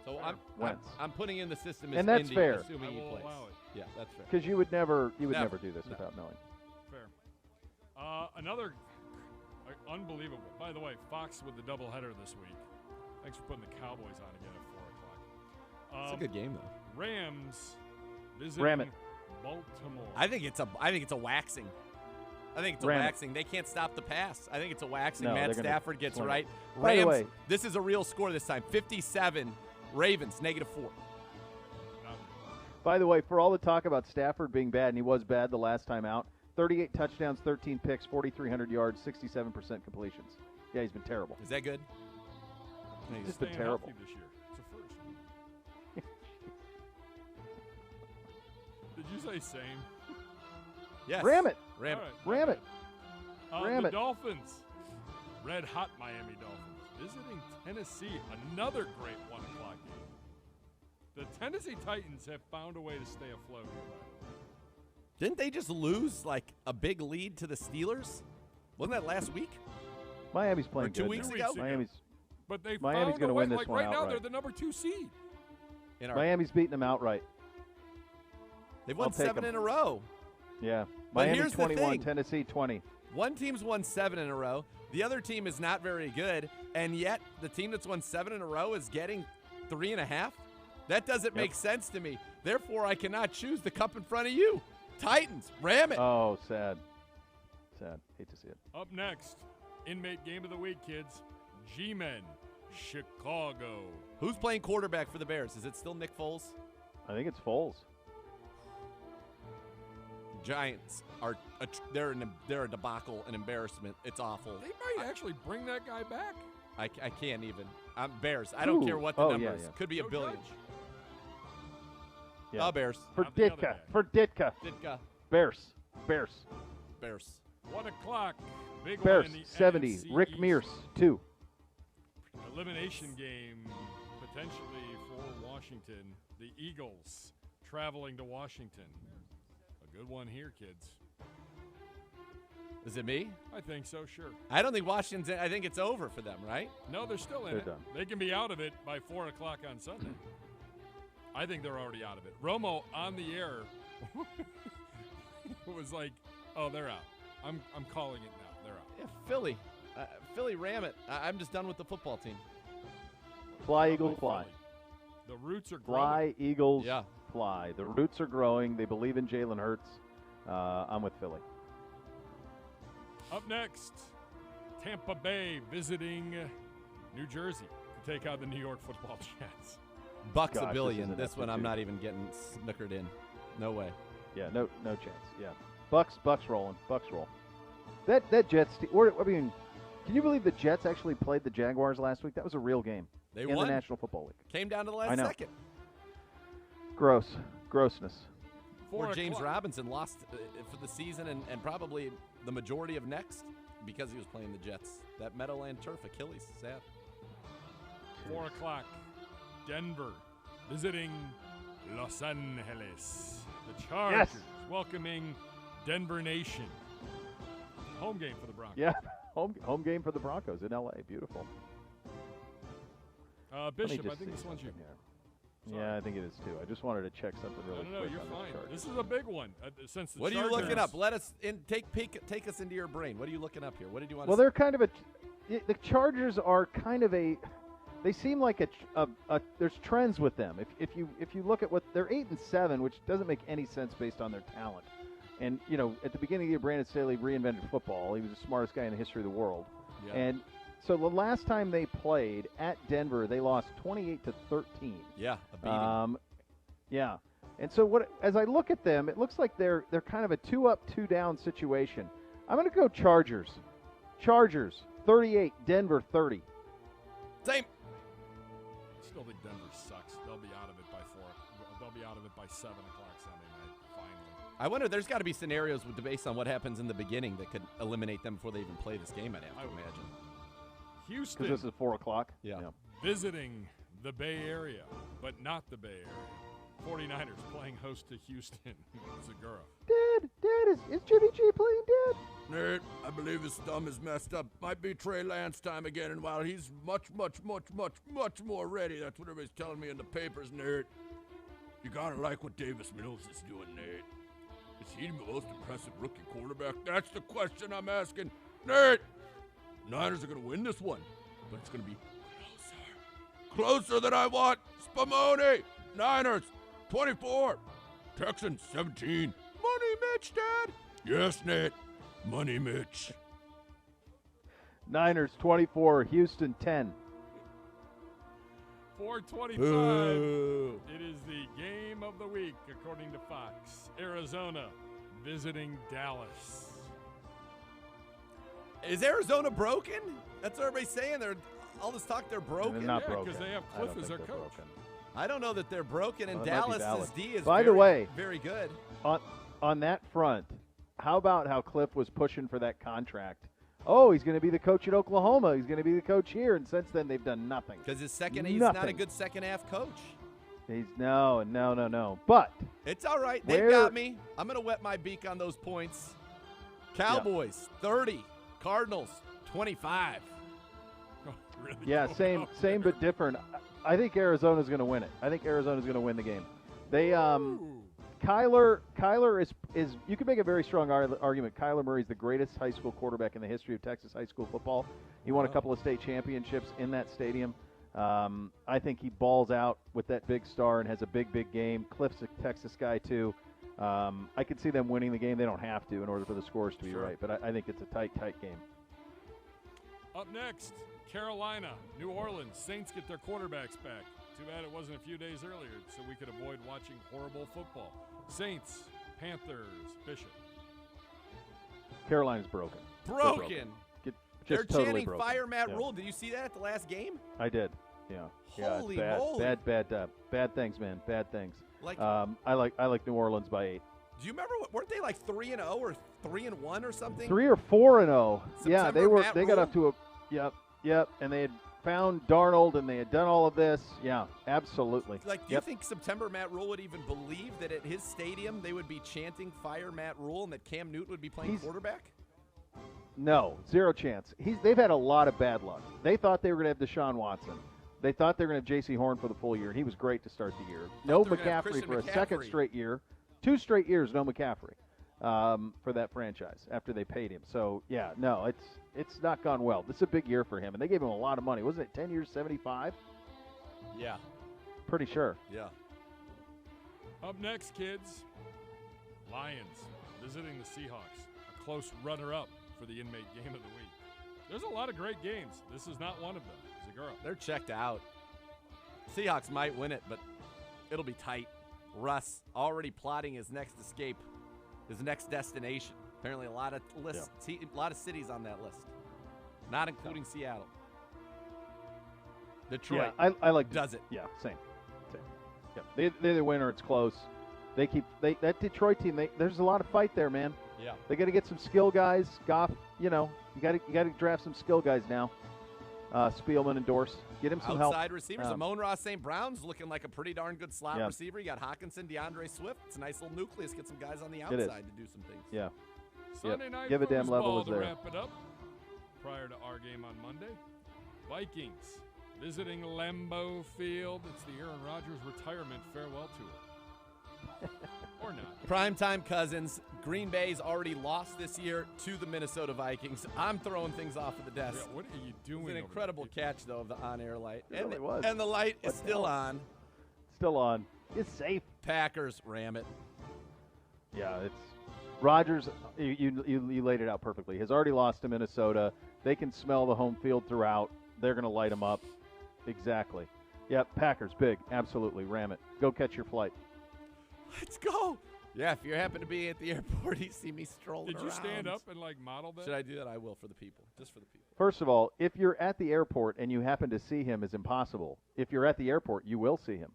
So Wentz. I'm putting in the system as And that's Indy, fair. assuming I he will plays. allow it. Yeah, that's fair. Because you would never Never. do this No. without knowing. Fair. Another unbelievable. By the way, Fox with the doubleheader this week. Thanks for putting the Cowboys on again at 4 o'clock. It's a good game, though. Rams visiting Ram it. Baltimore. I think it's a waxing. I think it's a Ram it. waxing. They can't stop the pass. I think it's a waxing. No, Matt they're gonna Stafford gets swing it. right. By the Rams, way- this is a real score this time. 57, Ravens, -4. By the way, for all the talk about Stafford being bad, and he was bad the last time out, 38 touchdowns, 13 picks, 4,300 yards, 67% completions. Yeah, he's been terrible. Is that good? He's just been staying terrible. healthy this year. It's a first. Did you say same? Yes. Ram it. Ram All it. right, Ram it. Ram the it. Dolphins. Red hot Miami Dolphins. Visiting Tennessee. Another great 1 o'clock game. The Tennessee Titans have found a way to stay afloat here, by the way. Didn't they just lose like a big lead to the Steelers? Wasn't that last week? Miami's playing Or 2 good weeks now. ago? Miami's But they Miami's found gonna a way. win this like one right now, outright. they're the number 2 seed. Miami's beating them outright. They've won I'll take 7 them. in a row. Yeah. But Miami here's the 21, thing. Tennessee 20. One team's won 7 in a row. The other team is not very good, and yet the team that's won 7 in a row is getting 3.5. That doesn't make sense to me. Therefore, I cannot choose the cup in front of you. Titans, ram it. Oh, sad. Sad. Hate to see it. Up next, inmate game of the week, kids. G-Men, Chicago. Who's playing quarterback for the Bears? Is it still Nick Foles? I think it's Foles. Giants are they're a debacle, an embarrassment. It's awful. They might actually bring that guy back. I can't even. Bears. I don't Ooh. care what the Oh, number yeah, is. yeah. Could be a Go billion. Judge. Yeah. Bears. For Not the other Ditka. guy. For Ditka. Ditka. Bears. Bears. 1 o'clock. Big Bears. one in the 70. NFC Rick East. Mears, 2. Elimination game potentially for Washington. The Eagles traveling to Washington. A good one here, kids. Is it me? I think so, sure. I don't think Washington's in. I think it's over for them, right? No, they're still in They're it. done. They can be out of it by 4 o'clock on Sunday. I think they're already out of it. Romo on the air was like, "Oh, they're out. I'm calling it now. They're out." Yeah, Philly. Philly, ram it. I'm just done with the football team. Fly, How Eagles, about fly. Philly? The roots are growing. Fly, Eagles, Yeah. fly. The roots are growing. They believe in Jalen Hurts. I'm with Philly. Up next, Tampa Bay visiting New Jersey to take out the New York Football Jets. Bucks a billion. This one I'm not even getting snookered in. No way. Yeah, no chance. Yeah, Bucks rolling. Bucks roll. That Jets. I mean, can you believe the Jets actually played the Jaguars last week? That was a real game. They in won. The National Football League. Came down to the last second. Grossness. Or James Robinson lost for the season and probably the majority of next because he was playing the Jets. That Meadowland turf, Achilles, sad. 4 o'clock, Denver visiting Los Angeles. The Chargers welcoming Denver Nation. Home game for the Broncos. Yeah, home game for the Broncos in L.A. Beautiful. Bishop, I think this one's you. Yeah, I think it is too. I just wanted to check something really quick. No, you're fine. This is a big one. Since the what are you looking up? Let us take us into your brain. What are you looking up here? What did you want? Well, they're kind of the Chargers are kind of a. They seem like there's trends with them. If you look at what they're 8-7, which doesn't make any sense based on their talent. And at the beginning of the year, Brandon Staley reinvented football. He was the smartest guy in the history of the world. Yeah. And so the last time they played at Denver, they lost 28-13. Yeah, a beating. Yeah. And so as I look at them, it looks like they're kind of a 2-up, 2-down situation. I'm going to go Chargers. Chargers 38, Denver 30. Same. I still think Denver sucks. They'll be out of it by 4. They'll be out of it by 7 o'clock Sunday night. Finally. I wonder. There's got to be scenarios based on what happens in the beginning that could eliminate them before they even play this game. I'd have to imagine. Houston. Because this is 4 o'clock. Yeah. Visiting the Bay Area, but not the Bay Area. 49ers playing host to Houston. Zegura. Dad, is Jimmy G playing, Dad? Nate, I believe his thumb is messed up. Might be Trey Lance time again, and while he's much more ready, that's what everybody's telling me in the papers, Nate. You gotta like what Davis Mills is doing, Nate. Is he the most impressive rookie quarterback? That's the question I'm asking. Nate! Niners are gonna win this one, but it's gonna be closer than I want. Spumoni! Niners, 24. Texans, 17. Money Mitch, Dad! Yes, Nate. Money Mitch. Niners 24, Houston 10. 4:25. It is the game of the week, according to Fox. Arizona visiting Dallas. Is Arizona broken? That's what everybody's saying. They're all this talk. They're broken. They're not broken because they have Cliff as their coach. Broken. I don't know that they're broken, and Dallas's D is By the way, very good. On that front, how about how Cliff was pushing for that contract? Oh, he's going to be the coach at Oklahoma. He's going to be the coach here, and since then they've done nothing. Because he's not a good second half coach. He's no. But it's all right. They've got me. I'm going to wet my beak on those points. Cowboys 30, Cardinals 25. Oh, really? Yeah, same but different. I think Arizona's going to win it. I think Arizona's going to win the game. They Kyler is you can make a very strong argument. Kyler Murray's the greatest high school quarterback in the history of Texas high school football. He won a couple of state championships in that stadium. I think he balls out with that big star and has a big game. Cliff's a Texas guy too. I could see them winning the game. They don't have to in order for the scores to be right, but I think it's a tight game. Up next, Carolina, New Orleans. Saints get their quarterbacks back. Too bad it wasn't a few days earlier so we could avoid watching horrible football. Saints, Panthers, Bishop. Carolina's broken. They're totally chanting broken. Fire Matt Rule. Did you see that at the last game? I did. Yeah. Holy it's moly. Bad things, man. Bad things. I like New Orleans by 8. Do you remember weren't they like 3-0 or 3-1 or something? 3 or 4-0. Yeah, they were. They got Rule? up to a yep, and they had found Darnold and they had done all of this. Yeah, absolutely. Do you think September Matt Rule would even believe that at his stadium they would be chanting Fire Matt Rule and that Cam Newton would be playing quarterback? No, 0 chance. They've had a lot of bad luck. They thought they were going to have Deshaun Watson. They thought they were going to have J.C. Horn for the full year, and he was great to start the year. No McCaffrey for a second straight year. 2 straight years, no McCaffrey for that franchise after they paid him. So, yeah, no, it's not gone well. This is a big year for him, and they gave him a lot of money. Wasn't it 10 years, 75? Yeah. Pretty sure. Yeah. Up next, kids, Lions visiting the Seahawks, a close runner-up for the inmate game of the week. There's a lot of great games. This is not one of them. Zegura. They're checked out. Seahawks might win it, but it'll be tight. Russ already plotting his next escape, his next destination. Apparently a lot of a lot of cities on that list, not including Seattle. Detroit I like does it. Yeah, same. Yeah, they either win or it's close. That Detroit team. There's a lot of fight there, man. Yeah, they got to get some skill guys. Goff, you got to draft some skill guys now. Spielman and Dorse, get him some help. Outside receivers. Amon-Ra St. Brown's looking like a pretty darn good slot receiver. You got Hawkinson, DeAndre Swift. It's a nice little nucleus. Get some guys on the outside to do some things. Yeah. Sunday night give a damn level is to there. Wrap it up. Prior to our game on Monday, Vikings visiting Lambeau Field. It's the Aaron Rodgers retirement farewell tour. Or not. Primetime cousins. Green Bay's already lost this year to the Minnesota Vikings. I'm throwing things off of the desk. Yeah, what are you doing? It was an incredible catch, though, of the on-air light. It really was. And the light is still on. Still on. It's safe. Packers ram it. Yeah, it's Rodgers. You laid it out perfectly. Has already lost to Minnesota. They can smell the home field throughout. They're going to light them up. Exactly. Yep, Packers, big. Absolutely. Ram it. Go catch your flight. Let's go. Yeah, if you happen to be at the airport, you see me strolling Did you stand up and, model that? Should I do that? I will for the people. Just for the people. First of all, if you're at the airport and you happen to see him is impossible. If you're at the airport, you will see him.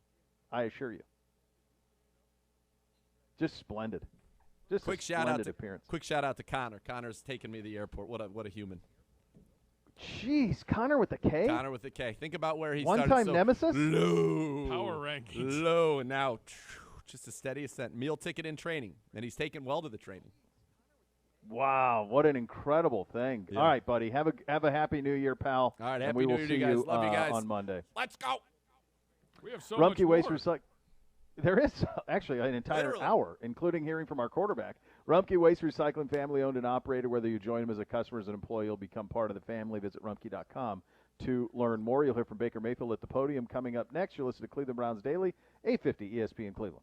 I assure you. Just splendid. Just quick a splendid appearance. Quick shout out to Connor. Connor's taking me to the airport. What a human. Jeez, Connor with the K? Connor with the K. Think about where he started. One-time nemesis? Low. Power rankings. Low, and now just a steady ascent. Meal ticket in training, and he's taken well to the training. Wow, what an incredible thing. Yeah. All right, buddy. Have a happy New Year, pal. All right, happy New Year, you guys. Love you guys. On Monday. Let's go. We have so Rumpke much more. Waste There is actually an entire hour, including hearing from our quarterback. Rumpke Waste Recycling, family-owned and operated. Whether you join them as a customer or as an employee, you'll become part of the family. Visit rumpke.com to learn more. You'll hear from Baker Mayfield at the podium coming up next. You'll listen to Cleveland Browns Daily, 850 ESPN Cleveland.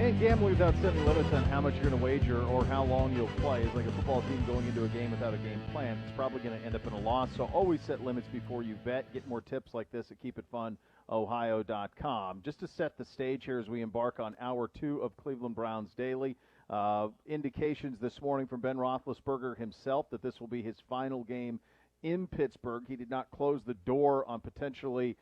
And gambling without setting limits on how much you're going to wager or how long you'll play is like a football team going into a game without a game plan. It's probably going to end up in a loss, so always set limits before you bet. Get more tips like this at KeepItFunOhio.com. Just to set the stage here as we embark on Hour 2 of Cleveland Browns Daily, indications this morning from Ben Roethlisberger himself that this will be his final game in Pittsburgh. He did not close the door on potentially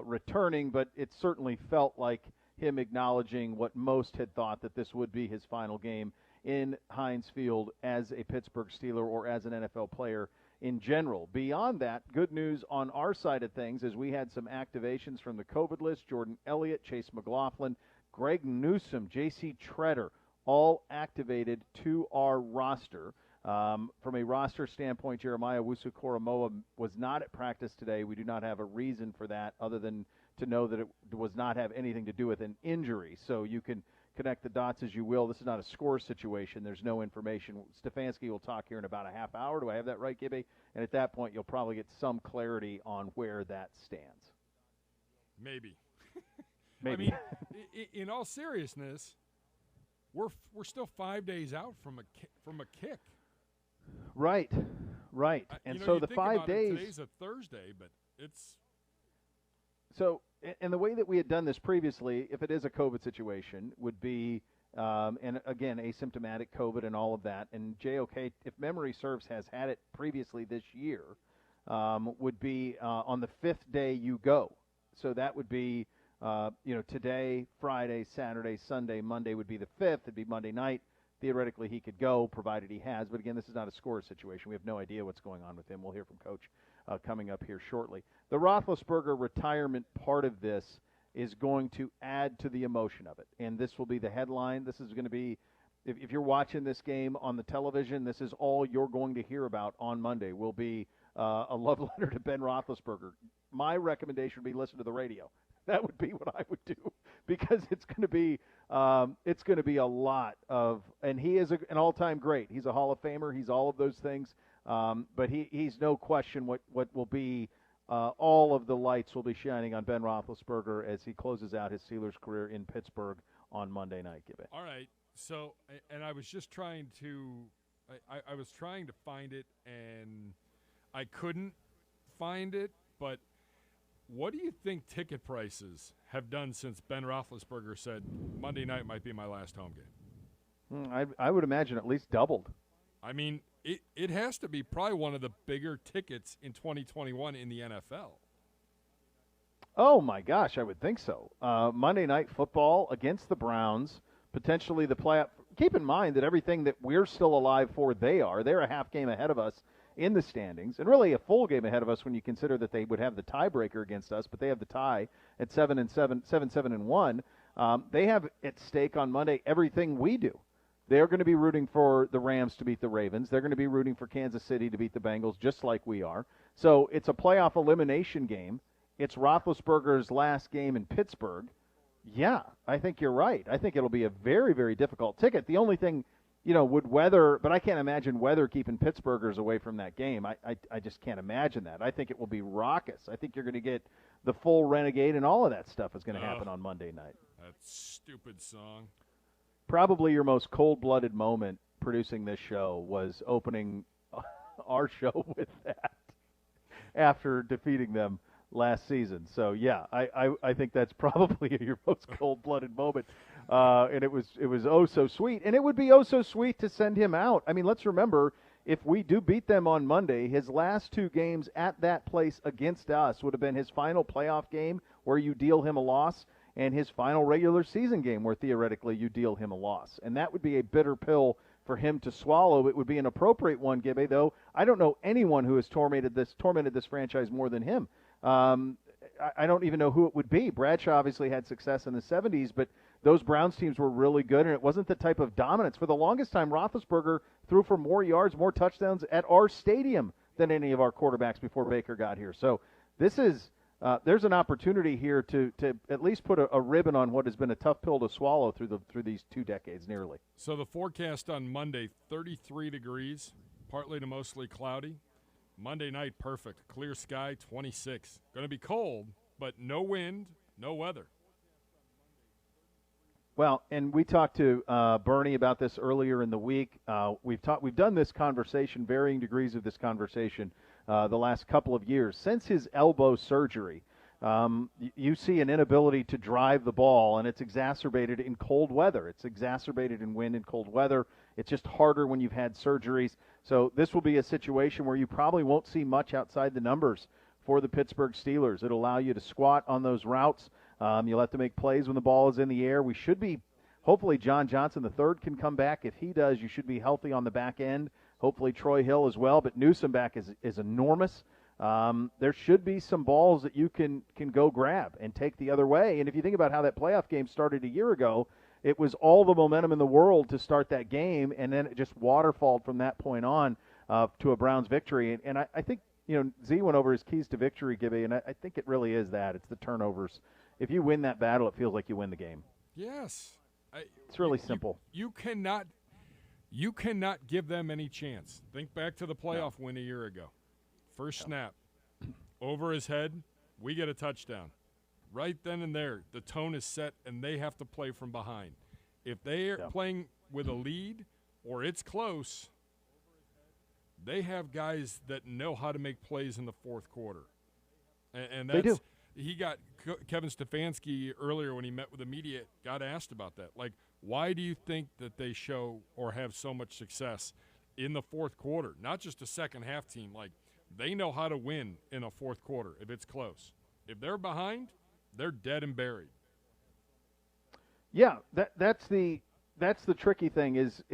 returning, but it certainly felt like him acknowledging what most had thought, that this would be his final game in Heinz Field as a Pittsburgh Steeler or as an NFL player in general. Beyond that, good news on our side of things is we had some activations from the COVID list. Jordan Elliott, Chase McLaughlin, Greg Newsome, J.C. Treader, all activated to our roster. From a roster standpoint, Jeremiah Wusu-Koramoah was not at practice today. We do not have a reason for that other than to know that it does not have anything to do with an injury. So you can connect the dots as you will. This is not a score situation. There's no information. Stefanski will talk here in about a half hour. Do I have that right, Gibby? And at that point, you'll probably get some clarity on where that stands. Maybe. Maybe. I mean, in all seriousness, we're still 5 days out from a kick. Right. And so the 5 days. Today's a Thursday, but it's. So, and the way that we had done this previously, if it is a COVID situation, would be, and again, asymptomatic COVID and all of that, and JOK, if memory serves, has had it previously this year, would be on the 5th day you go. So that would be, today, Friday, Saturday, Sunday, Monday would be the 5th. It'd be Monday night. Theoretically, he could go, provided he has. But again, this is not a score situation. We have no idea what's going on with him. We'll hear from Coach coming up here shortly. The Roethlisberger retirement part of this is going to add to the emotion of it. And this will be the headline. This is going to be, if you're watching this game on the television, this is all you're going to hear about on Monday will be a love letter to Ben Roethlisberger. My recommendation would be listen to the radio. That would be what I would do, because it's going to be a lot of, and he is an all-time great. He's a Hall of Famer. He's all of those things. But he's no question what will be all of the lights will be shining on Ben Roethlisberger as he closes out his Steelers career in Pittsburgh on Monday night. Gibby. All right. So, and I was just trying to, I was trying to find it, and I couldn't find it. But what do you think ticket prices have done since Ben Roethlisberger said Monday night might be my last home game? I would imagine at least doubled. I mean, it has to be probably one of the bigger tickets in 2021 in the NFL. Oh, my gosh, I would think so. Monday Night Football against the Browns, potentially the playoff. Keep in mind that everything that we're still alive for, they're a half game ahead of us in the standings, and really a full game ahead of us when you consider that they would have the tiebreaker against us, but they have the tie at 7-7-1. They have at stake on Monday everything we do. They're going to be rooting for the Rams to beat the Ravens. They're going to be rooting for Kansas City to beat the Bengals, just like we are. So it's a playoff elimination game. It's Roethlisberger's last game in Pittsburgh. Yeah, I think you're right. I think it'll be a very, very difficult ticket. The only thing, would weather, but I can't imagine weather keeping Pittsburghers away from that game. I just can't imagine that. I think it will be raucous. I think you're going to get the full Renegade, and all of that stuff is going to happen on Monday night. That stupid song. Probably your most cold-blooded moment producing this show was opening our show with that after defeating them last season. So, yeah, I think that's probably your most cold-blooded moment. And it was oh so sweet. And it would be oh so sweet to send him out. I mean, let's remember, if we do beat them on Monday, his last two games at that place against us would have been his final playoff game where you deal him a loss, and his final regular season game where theoretically you deal him a loss. And that would be a bitter pill for him to swallow. It would be an appropriate one, Gibby, though I don't know anyone who has tormented this franchise more than him. I don't even know who it would be. Bradshaw obviously had success in the 70s, but those Browns teams were really good, and it wasn't the type of dominance. For the longest time, Roethlisberger threw for more yards, more touchdowns at our stadium than any of our quarterbacks before Baker got here. So this is there's an opportunity here to at least put a ribbon on what has been a tough pill to swallow through these 2 decades nearly. So the forecast on Monday, 33 degrees, partly to mostly cloudy. Monday night, perfect. Clear sky, 26. Going to be cold, but no wind, no weather. Well, and we talked to Bernie about this earlier in the week. We've done this conversation, varying degrees of this conversation, the last couple of years. Since his elbow surgery, you see an inability to drive the ball, and it's exacerbated in cold weather. It's exacerbated in wind and cold weather. It's just harder when you've had surgeries. So this will be a situation where you probably won't see much outside the numbers for the Pittsburgh Steelers. It'll allow you to squat on those routes. You'll have to make plays when the ball is in the air. We should be, hopefully John Johnson III can come back. If he does, you should be healthy on the back end. Hopefully Troy Hill as well, but Newsome back is enormous. There should be some balls that you can go grab and take the other way. And if you think about how that playoff game started a year ago, it was all the momentum in the world to start that game, and then it just waterfalled from that point on to a Browns victory. And I think, Z went over his keys to victory, Gibby, and I think it really is that. It's the turnovers. If you win that battle, it feels like you win the game. Yes. It's really simple. You cannot give them any chance. Think back to the playoff win a year ago. First snap, over his head, we get a touchdown. Right then and there, the tone is set, and they have to play from behind. If they are playing with a lead or it's close, they have guys that know how to make plays in the fourth quarter. And that's, they do. He got Kevin Stefanski earlier when he met with the media, got asked about that. Like, why do you think that they show or have so much success in the fourth quarter? Not just a second half team. Like, they know how to win in a fourth quarter if it's close. If they're behind, they're dead and buried. Yeah, that's the tricky thing is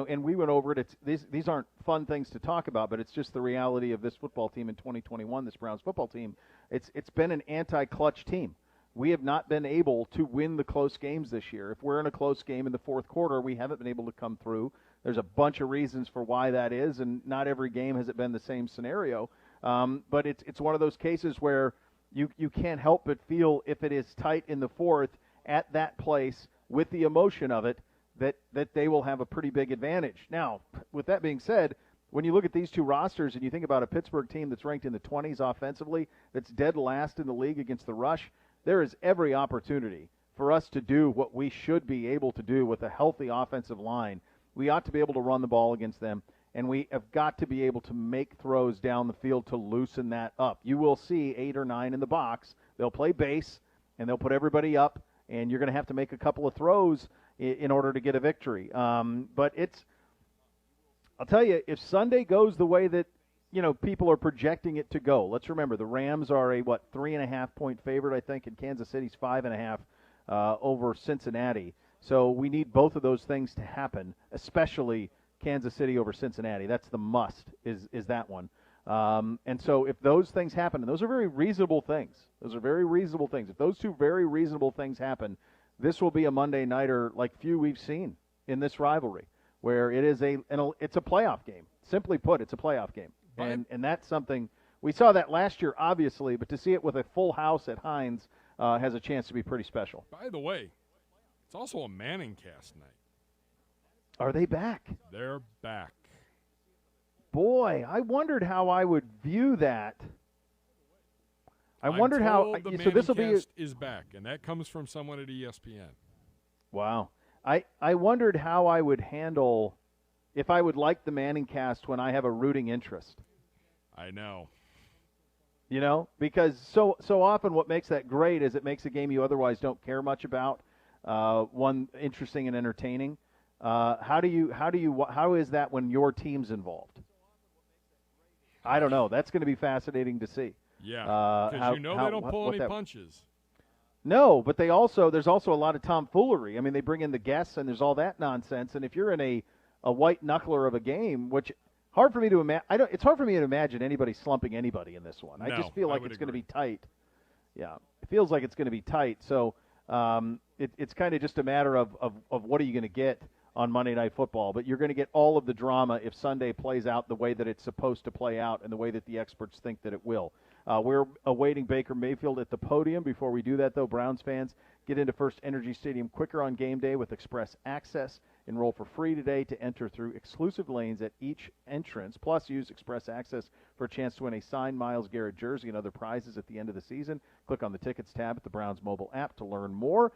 and we went over it. These aren't fun things to talk about, but it's just the reality of this football team in 2021. This Browns football team, it's been an anti-clutch team. We have not been able to win the close games this year. If we're in a close game in the fourth quarter, we haven't been able to come through. There's a bunch of reasons for why that is, and not every game has it been the same scenario. But it's one of those cases where you can't help but feel, if it is tight in the fourth at that place with the emotion of it, that they will have a pretty big advantage. Now, with that being said, when you look at these two rosters and you think about a Pittsburgh team that's ranked in the 20s offensively, that's dead last in the league against the rush, there is every opportunity for us to do what we should be able to do with a healthy offensive line. We ought to be able to run the ball against them, and we have got to be able to make throws down the field to loosen that up. You will see 8 or 9 in the box. They'll play base, and they'll put everybody up, and you're going to have to make a couple of throws in order to get a victory. But I'll tell you, if Sunday goes the way that people are projecting it to go, let's remember the Rams are a 3.5-point favorite, I think, and Kansas City's 5.5 over Cincinnati. So we need both of those things to happen, especially Kansas City over Cincinnati. That's the must, is that one. And so if those things happen, and those are very reasonable things. Those are very reasonable things. If those two very reasonable things happen, this will be a Monday nighter like few we've seen in this rivalry, where it's a playoff game. Simply put, it's a playoff game. And that's something we saw that last year, obviously, but to see it with a full house at Heinz has a chance to be pretty special. By the way, it's also a Manning cast night. Are they back? They're back. Boy, I wondered how I would view that. I wondered how. So this will be is back, and that comes from someone at ESPN. Wow, I wondered how I would handle if I would like the Manning cast when I have a rooting interest. I know. Because so often what makes that great is it makes a game you otherwise don't care much about one interesting and entertaining. How is that when your team's involved? I don't know. That's going to be fascinating to see. Yeah, because they don't pull any punches. No, but there's also a lot of tomfoolery. I mean, they bring in the guests and there's all that nonsense. And if you're in a white knuckler of a game, which hard for me to imagine. It's hard for me to imagine anybody slumping anybody in this one. I just feel like it's going to be tight. Yeah, it feels like it's going to be tight. So it's kind of just a matter of what are you going to get on Monday Night Football. But you're going to get all of the drama if Sunday plays out the way that it's supposed to play out and the way that the experts think that it will. We're awaiting Baker Mayfield at the Podium. Before we do that, though, Browns fans, get into First Energy Stadium quicker on game day with Express Access. Enroll for free today to enter through exclusive lanes at each entrance. Plus, use Express Access for a chance to win a signed Myles Garrett jersey and other prizes at the end of the season. Click on the Tickets tab at the Browns mobile app to learn more.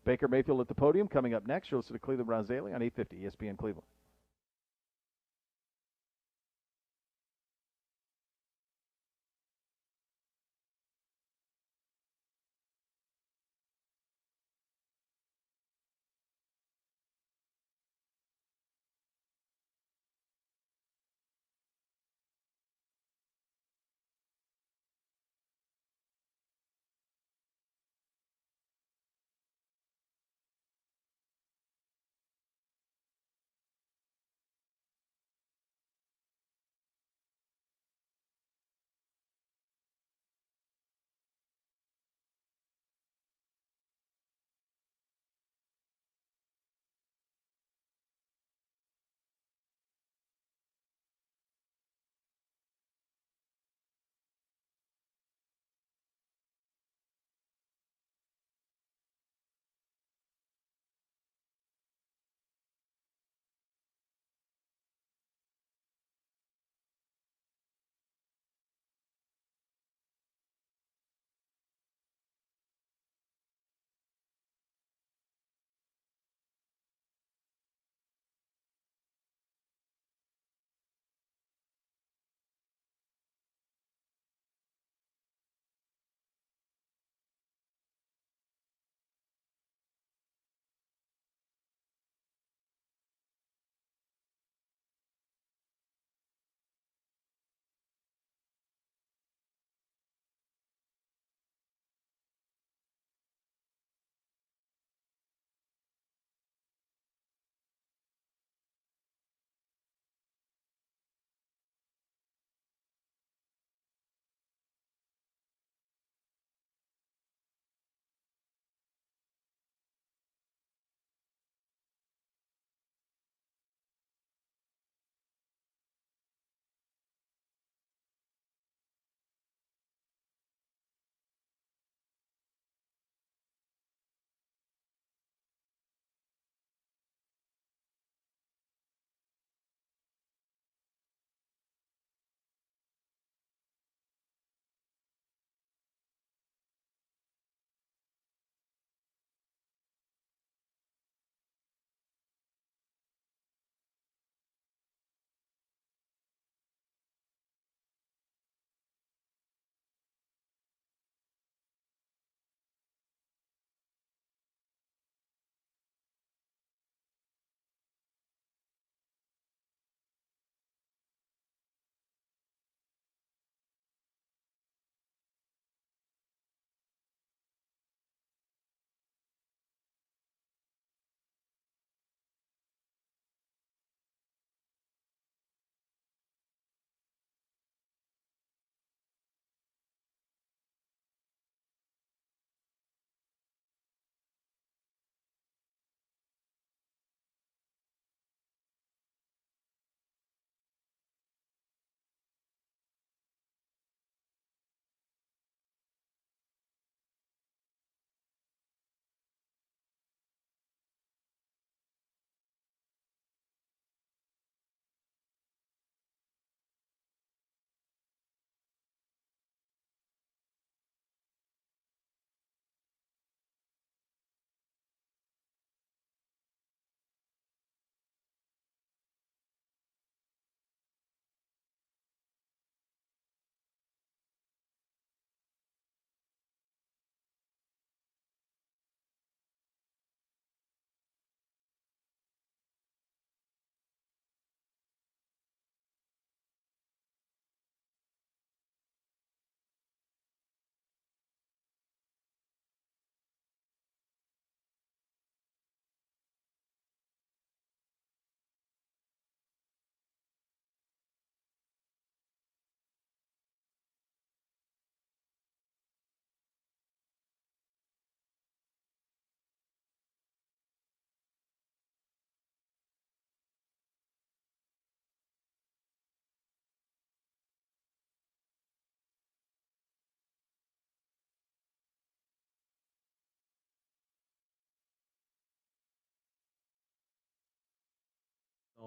Baker Mayfield at the podium coming up next. You'll listen to Cleveland Browns Daily on 850 ESPN Cleveland.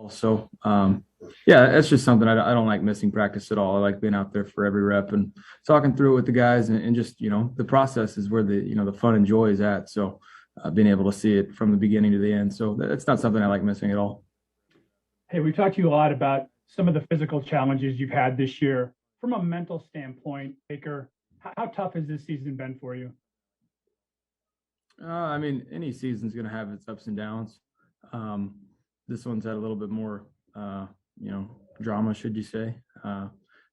So, yeah, that's just something I don't like missing practice at all. I like being out there for every rep and talking through it with the guys and just, the process is where the fun and joy is at. So, being able to see it from the beginning to the end. So that's not something I like missing at all. Hey, we've talked to you a lot about some of the physical challenges you've had this year. From a mental standpoint, Baker, how tough has this season been for you? I mean, any season's going to have its ups and downs. This one's had a little bit more, drama, should you say.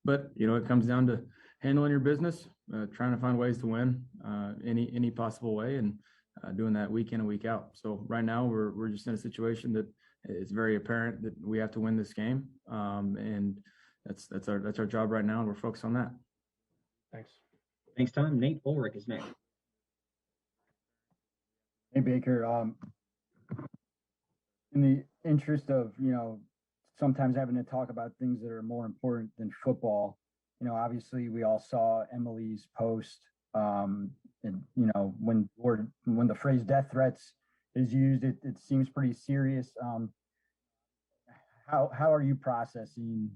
But, it comes down to handling your business, trying to find ways to win any possible way, and doing that week in and week out. So right now we're just in a situation that it's very apparent that we have to win this game. And that's our job right now, and we're focused on that. Thanks, Tom. Nate Ulrich is next. Hey, Baker. In the interest of, sometimes having to talk about things that are more important than football, obviously we all saw Emily's post, and, when the phrase death threats is used, it seems pretty serious. How are you processing,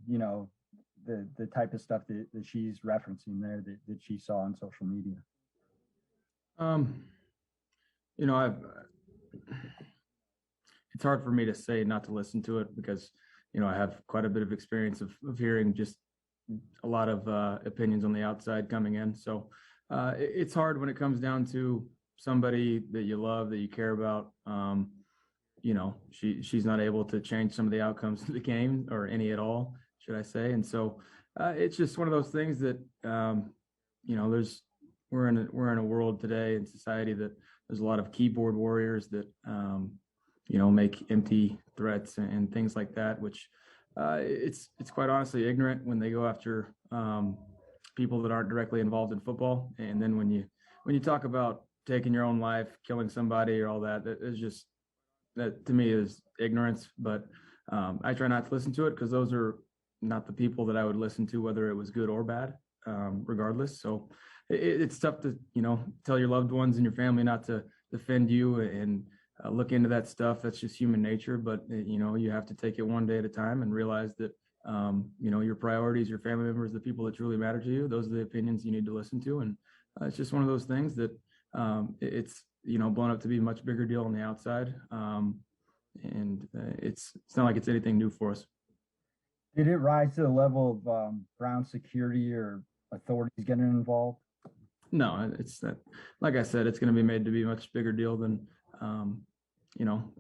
the type of stuff that she's referencing there that she saw on social media? It's hard for me to say not to listen to it because, I have quite a bit of experience of hearing just a lot of opinions on the outside coming in. So it's hard when it comes down to somebody that you love, that you care about. She's not able to change some of the outcomes of the game, or any at all, should I say. And so it's just one of those things that, we're in a world today in society that there's a lot of keyboard warriors that, make empty threats and things like that, which it's quite honestly ignorant when they go after people that aren't directly involved in football. And then when you talk about taking your own life, killing somebody, or all that is just, that to me is ignorance. But I try not to listen to it because those are not the people that I would listen to, whether it was good or bad, regardless. So it's tough to, tell your loved ones and your family not to defend you and look into that stuff. That's just human nature. But, you have to take it one day at a time and realize that, your priorities, your family members, the people that truly matter to you, those are the opinions you need to listen to. And it's just one of those things that it's, blown up to be a much bigger deal on the outside. And it's not like it's anything new for us. Did it rise to the level of Brown security or authorities getting involved? No, it's that, like I said, it's going to be made to be a much bigger deal than,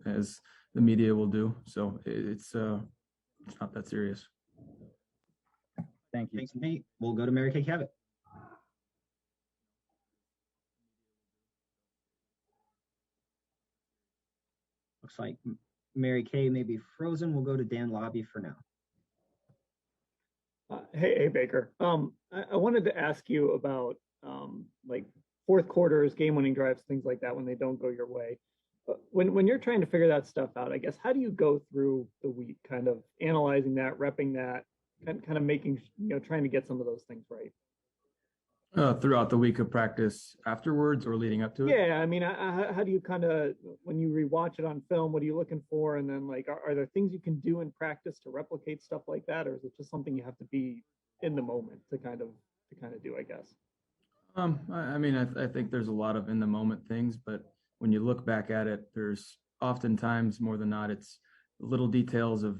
as the media will do. So it's not that serious. Thank you. Thanks, Nate. We'll go to Mary Kay Cabot. Looks like Mary Kay may be frozen. We'll go to Dan Lobby for now. Hey, Baker. I wanted to ask you about like fourth quarters, game-winning drives, things like that when they don't go your way. When you're trying to figure that stuff out, I guess, how do you go through the week, kind of analyzing that, repping that, kind of making, trying to get some of those things right? Throughout the week of practice afterwards or leading up to it? Yeah, I mean, how do you kind of, when you rewatch it on film, what are you looking for? And then, like, are there things you can do in practice to replicate stuff like that? Or is it just something you have to be in the moment to kind of do, I guess? I think there's a lot of in the moment things, but when you look back at it, there's oftentimes more than not, it's little details of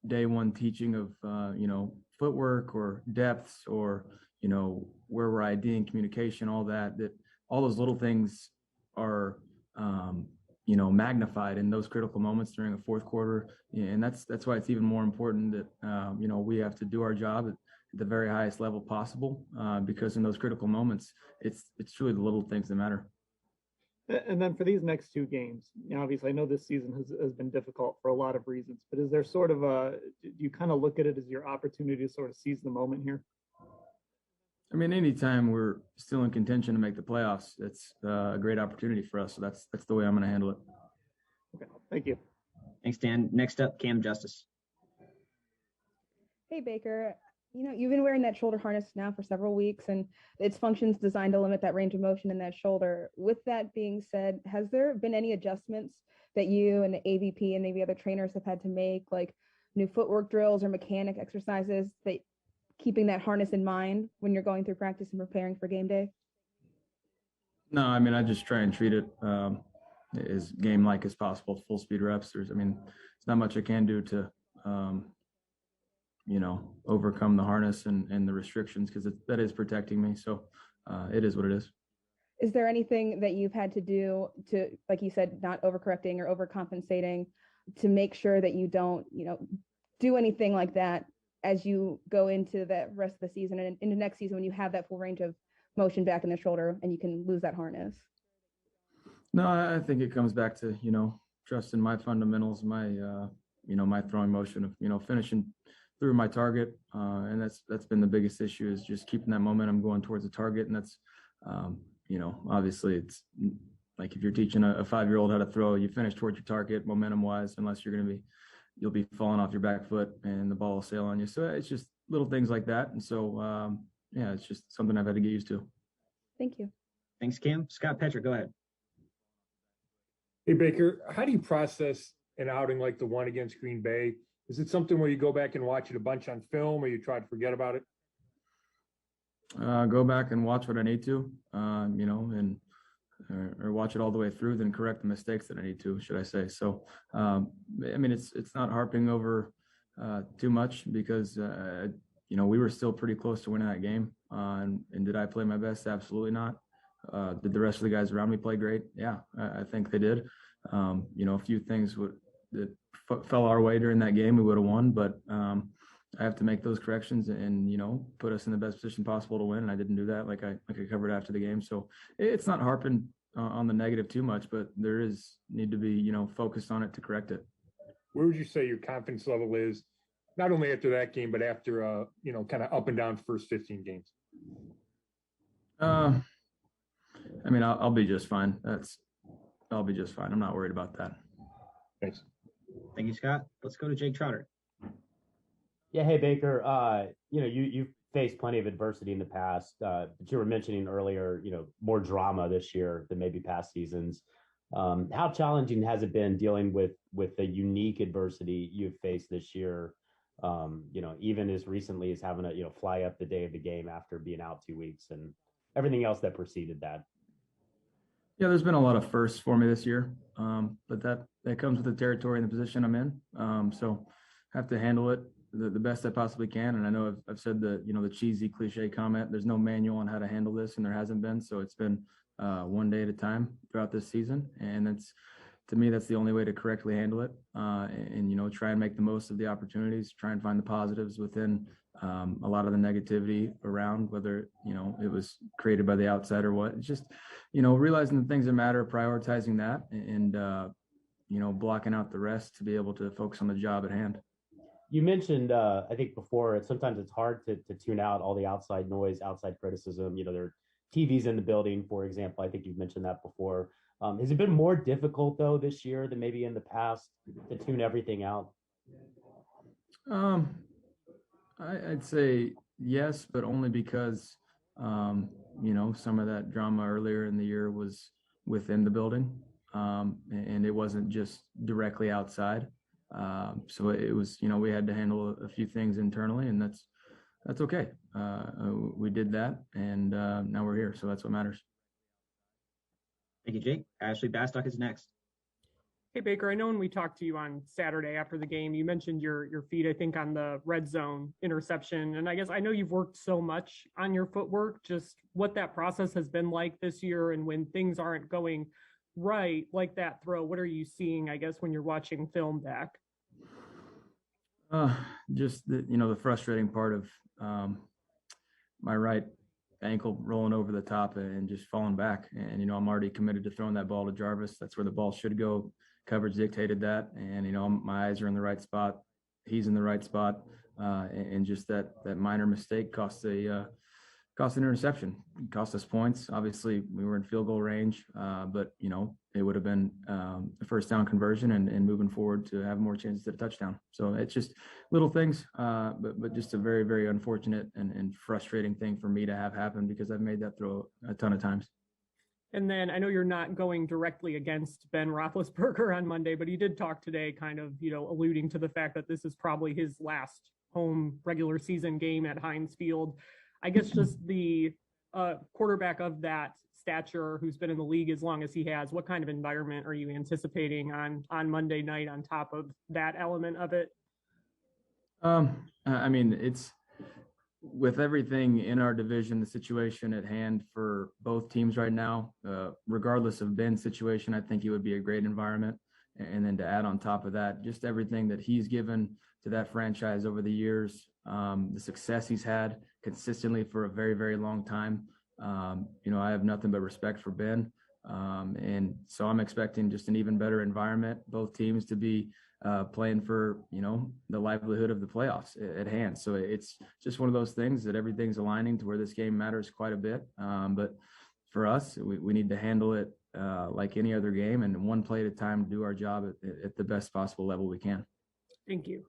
day one teaching of, footwork or depths or, where we're IDing communication, all those little things are, magnified in those critical moments during a fourth quarter. And that's why it's even more important that, we have to do our job at the very highest level possible, because in those critical moments, it's truly the little things that matter. And then for these next two games, obviously I know this season has been difficult for a lot of reasons, but is there sort of do you kind of look at it as your opportunity to sort of seize the moment here? I mean, anytime we're still in contention to make the playoffs, it's a great opportunity for us. So that's the way I'm going to handle it. Okay, thank you. Thanks, Dan. Next up, Cam Justice. Hey, Baker. You've been wearing that shoulder harness now for several weeks, and its function's designed to limit that range of motion in that shoulder. With that being said, has there been any adjustments that you and the AVP and maybe other trainers have had to make, like new footwork drills or mechanic exercises, that keeping that harness in mind when you're going through practice and preparing for game day? No, I mean, I just try and treat it as game-like as possible, full speed reps. There's not much I can do to, overcome the harness and the restrictions, because that is protecting me. So it is what it is. Is there anything that you've had to do to, like you said, not overcorrecting or overcompensating, to make sure that you don't, do anything like that as you go into the rest of the season and into next season when you have that full range of motion back in the shoulder and you can lose that harness? No, I think it comes back to, trusting my fundamentals, my, my throwing motion of, finishing through my target. And that's been the biggest issue, is just keeping that momentum going towards the target. And that's, obviously it's like if you're teaching a 5-year-old how to throw, you finish towards your target momentum wise, unless you'll be falling off your back foot and the ball will sail on you. So it's just little things like that. And so, it's just something I've had to get used to. Thank you. Thanks, Cam. Scott Petrick, go ahead. Hey, Baker, how do you process an outing like the one against Green Bay? Is it something where you go back and watch it a bunch on film, or you try to forget about it? Go back and watch what I need to, or watch it all the way through, then correct the mistakes that I need to, should I say. So, it's not harping over too much, because, we were still pretty close to winning that game. And did I play my best? Absolutely not. Did the rest of the guys around me play great? Yeah, I think they did. A few things that fell our way during that game, we would have won, but I have to make those corrections and, put us in the best position possible to win. And I didn't do that, like I covered after the game. So it's not harping on the negative too much, but there is need to be, focused on it to correct it. Where would you say your confidence level is, not only after that game, but after, kind of up and down first 15 games? I'll be just fine. I'll be just fine. I'm not worried about that. Thanks. Thank you, Scott. Let's go to Jake Trotter. Yeah. Hey, Baker, you've faced plenty of adversity in the past, but you were mentioning earlier, more drama this year than maybe past seasons. How challenging has it been dealing with the unique adversity you've faced this year? Even as recently as having to, fly up the day of the game after being out 2 weeks and everything else that preceded that. Yeah, there's been a lot of firsts for me this year, but that comes with the territory and the position I'm in. So I have to handle it the best I possibly can. And I know I've said the cheesy cliche comment, there's no manual on how to handle this, and there hasn't been. So it's been one day at a time throughout this season. And to me, that's the only way to correctly handle it. And try and make the most of the opportunities, try and find the positives within a lot of the negativity around, whether, it was created by the outside or what. It's just, realizing the things that matter, prioritizing that, and, blocking out the rest to be able to focus on the job at hand. You mentioned, I think before, sometimes it's hard to tune out all the outside noise, outside criticism. There are TVs in the building, for example. I think you've mentioned that before. Has it been more difficult, though, this year than maybe in the past to tune everything out? I'd say yes, but only because, some of that drama earlier in the year was within the building, and it wasn't just directly outside. So it was, we had to handle a few things internally, and that's okay. We did that, and now we're here, so that's what matters. Thank you, Jake. Ashley Bastock is next. Hey, Baker, I know when we talked to you on Saturday after the game, you mentioned your feet, I think, on the red zone interception. And I guess I know you've worked so much on your footwork, just what that process has been like this year, and when things aren't going right, like that throw, what are you seeing, I guess, when you're watching film back? Just the frustrating part of my right ankle rolling over the top and just falling back. And, I'm already committed to throwing that ball to Jarvis. That's where the ball should go. Coverage dictated that. And, my eyes are in the right spot. He's in the right spot. And just that minor mistake cost an interception. It cost us points. Obviously, we were in field goal range, but, it would have been a first down conversion and moving forward to have more chances at a touchdown. So it's just little things, but just a very, very unfortunate and frustrating thing for me to have happen, because I've made that throw a ton of times. And then I know you're not going directly against Ben Roethlisberger on Monday, but he did talk today kind of, alluding to the fact that this is probably his last home regular season game at Heinz Field. I guess just the quarterback of that stature who's been in the league as long as he has, what kind of environment are you anticipating on Monday night on top of that element of it? I mean, it's with everything in our division, the situation at hand for both teams right now, regardless of Ben's situation, I think it would be a great environment. And then to add on top of that, just everything that he's given to that franchise over the years, the success he's had consistently for a very, very long time. I have nothing but respect for Ben. And so I'm expecting just an even better environment, both teams to be playing for, the livelihood of the playoffs at hand. So it's just one of those things that everything's aligning to where this game matters quite a bit. But for us, we need to handle it like any other game and one play at a time to do our job at the best possible level we can. Thank you.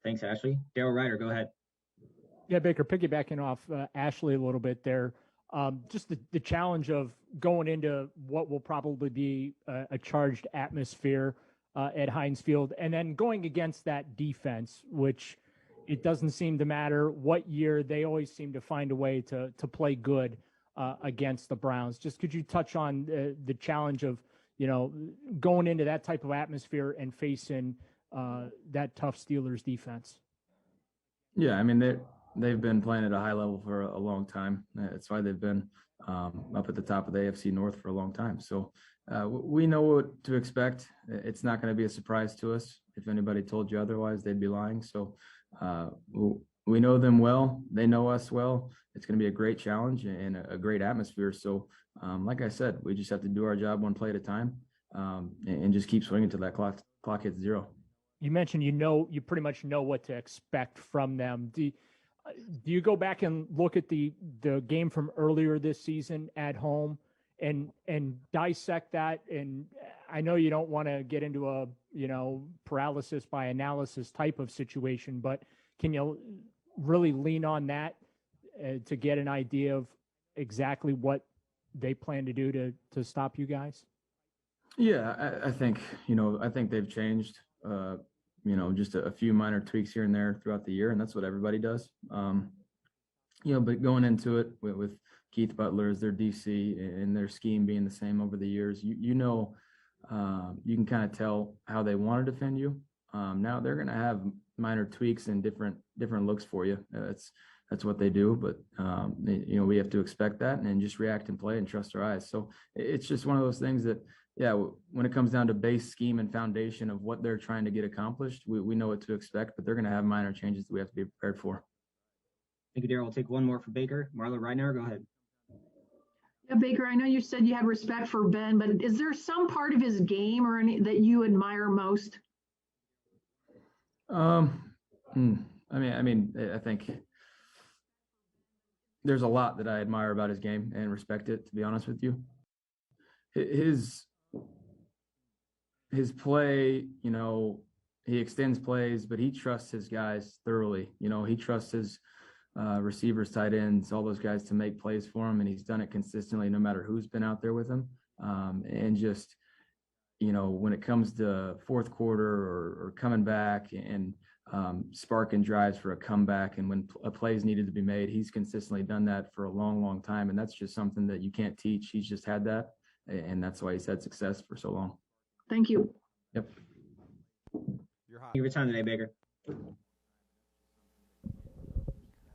Thanks, Ashley. Daryl Ryder, go ahead. Yeah, Baker, piggybacking off Ashley a little bit there. Just the challenge of going into what will probably be a charged atmosphere at Heinz Field, and then going against that defense, which it doesn't seem to matter what year, they always seem to find a way to play good against the Browns. Just could you touch on the challenge of, going into that type of atmosphere and facing that tough Steelers defense? Yeah, I mean, they've been playing at a high level for a long time. That's why they've been up at the top of the AFC North for a long time. So we know what to expect. It's not going to be a surprise to us. If anybody told you otherwise, they'd be lying. So we know them well. They know us well. It's going to be a great challenge and a great atmosphere. So like I said, we just have to do our job one play at a time and just keep swinging till that clock hits zero. You mentioned you pretty much know what to expect from them. Do you go back and look at the game from earlier this season at home and dissect that? And I know you don't want to get into a paralysis by analysis type of situation, but can you really lean on that to get an idea of exactly what they plan to do to stop you guys? Yeah, I think they've changed. Just a few minor tweaks here and there throughout the year, and that's what everybody does. But going into it with Keith Butler as their DC and their scheme being the same over the years, you can kind of tell how they want to defend you. Now they're going to have minor tweaks and different looks for you. That's what they do, but we have to expect that and just react and play and trust our eyes. So it's just one of those things that, yeah, when it comes down to base scheme and foundation of what they're trying to get accomplished, we know what to expect, but they're going to have minor changes that we have to be prepared for. Thank you, Daryl. We'll take one more for Baker. Marla Reiner, go ahead. Yeah, Baker, I know you said you had respect for Ben, but is there some part of his game or any that you admire most? I think there's a lot that I admire about his game and respect it, to be honest with you. His play, he extends plays, but he trusts his guys thoroughly. He trusts his receivers, tight ends, all those guys to make plays for him, and he's done it consistently no matter who's been out there with him. And just, when it comes to fourth quarter or coming back and sparking drives for a comeback, and when a play is needed to be made, he's consistently done that for a long, long time, and that's just something that you can't teach. He's just had that, and that's why he's had success for so long. Thank you. Yep. Thank you for your time today, Baker.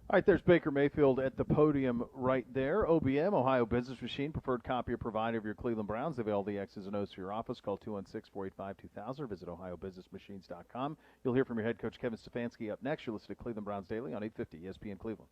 All right, there's Baker Mayfield at the podium right there. OBM, Ohio Business Machine, preferred copier provider of your Cleveland Browns. They have all the X's and O's for your office. Call 216-485-2000 or visit ohiobusinessmachines.com. You'll hear from your head coach, Kevin Stefanski, up next. You're listening to Cleveland Browns Daily on 850 ESPN Cleveland.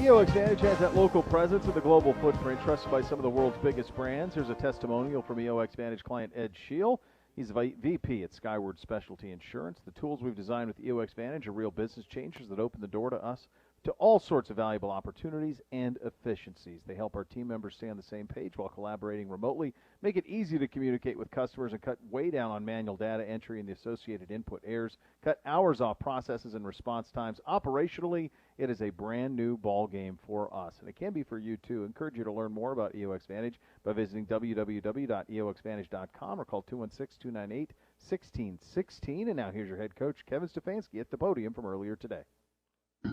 EOX Vantage has that local presence with a global footprint, trusted by some of the world's biggest brands. Here's a testimonial from EOX Vantage client Ed Scheel. He's the VP at Skyward Specialty Insurance. The tools we've designed with EOX Vantage are real business changers that open the door to us to all sorts of valuable opportunities and efficiencies. They help our team members stay on the same page while collaborating remotely, make it easy to communicate with customers, and cut way down on manual data entry and the associated input errors, cut hours off processes and response times. Operationally, it is a brand new ball game for us, and it can be for you too. I encourage you to learn more about EOX Vantage by visiting www.eoxvantage.com or call 216-298-1616. And now here's your head coach, Kevin Stefanski, at the podium from earlier today.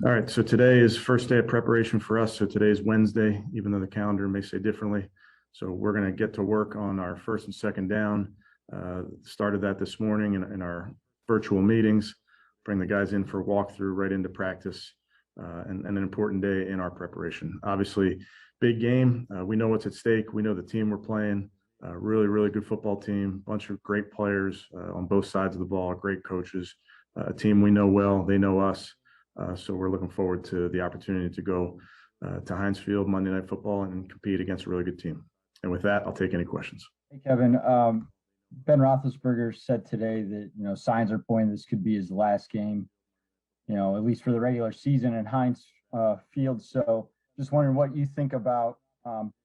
All right, so today is first day of preparation for us. So today is Wednesday, even though the calendar may say differently. So we're going to get to work on our first and second down. Started that this morning in our virtual meetings, bring the guys in for a walkthrough right into practice, and an important day in our preparation. Obviously, big game. We know what's at stake. We know the team we're playing. Really, really good football team. Bunch of great players on both sides of the ball, great coaches. A team we know well. They know us. So we're looking forward to the opportunity to go to Heinz Field Monday Night Football and compete against a really good team. And with that, I'll take any questions. Hey, Kevin. Ben Roethlisberger said today that, signs are pointing this could be his last game, at least for the regular season at Heinz Field. So just wondering what you think about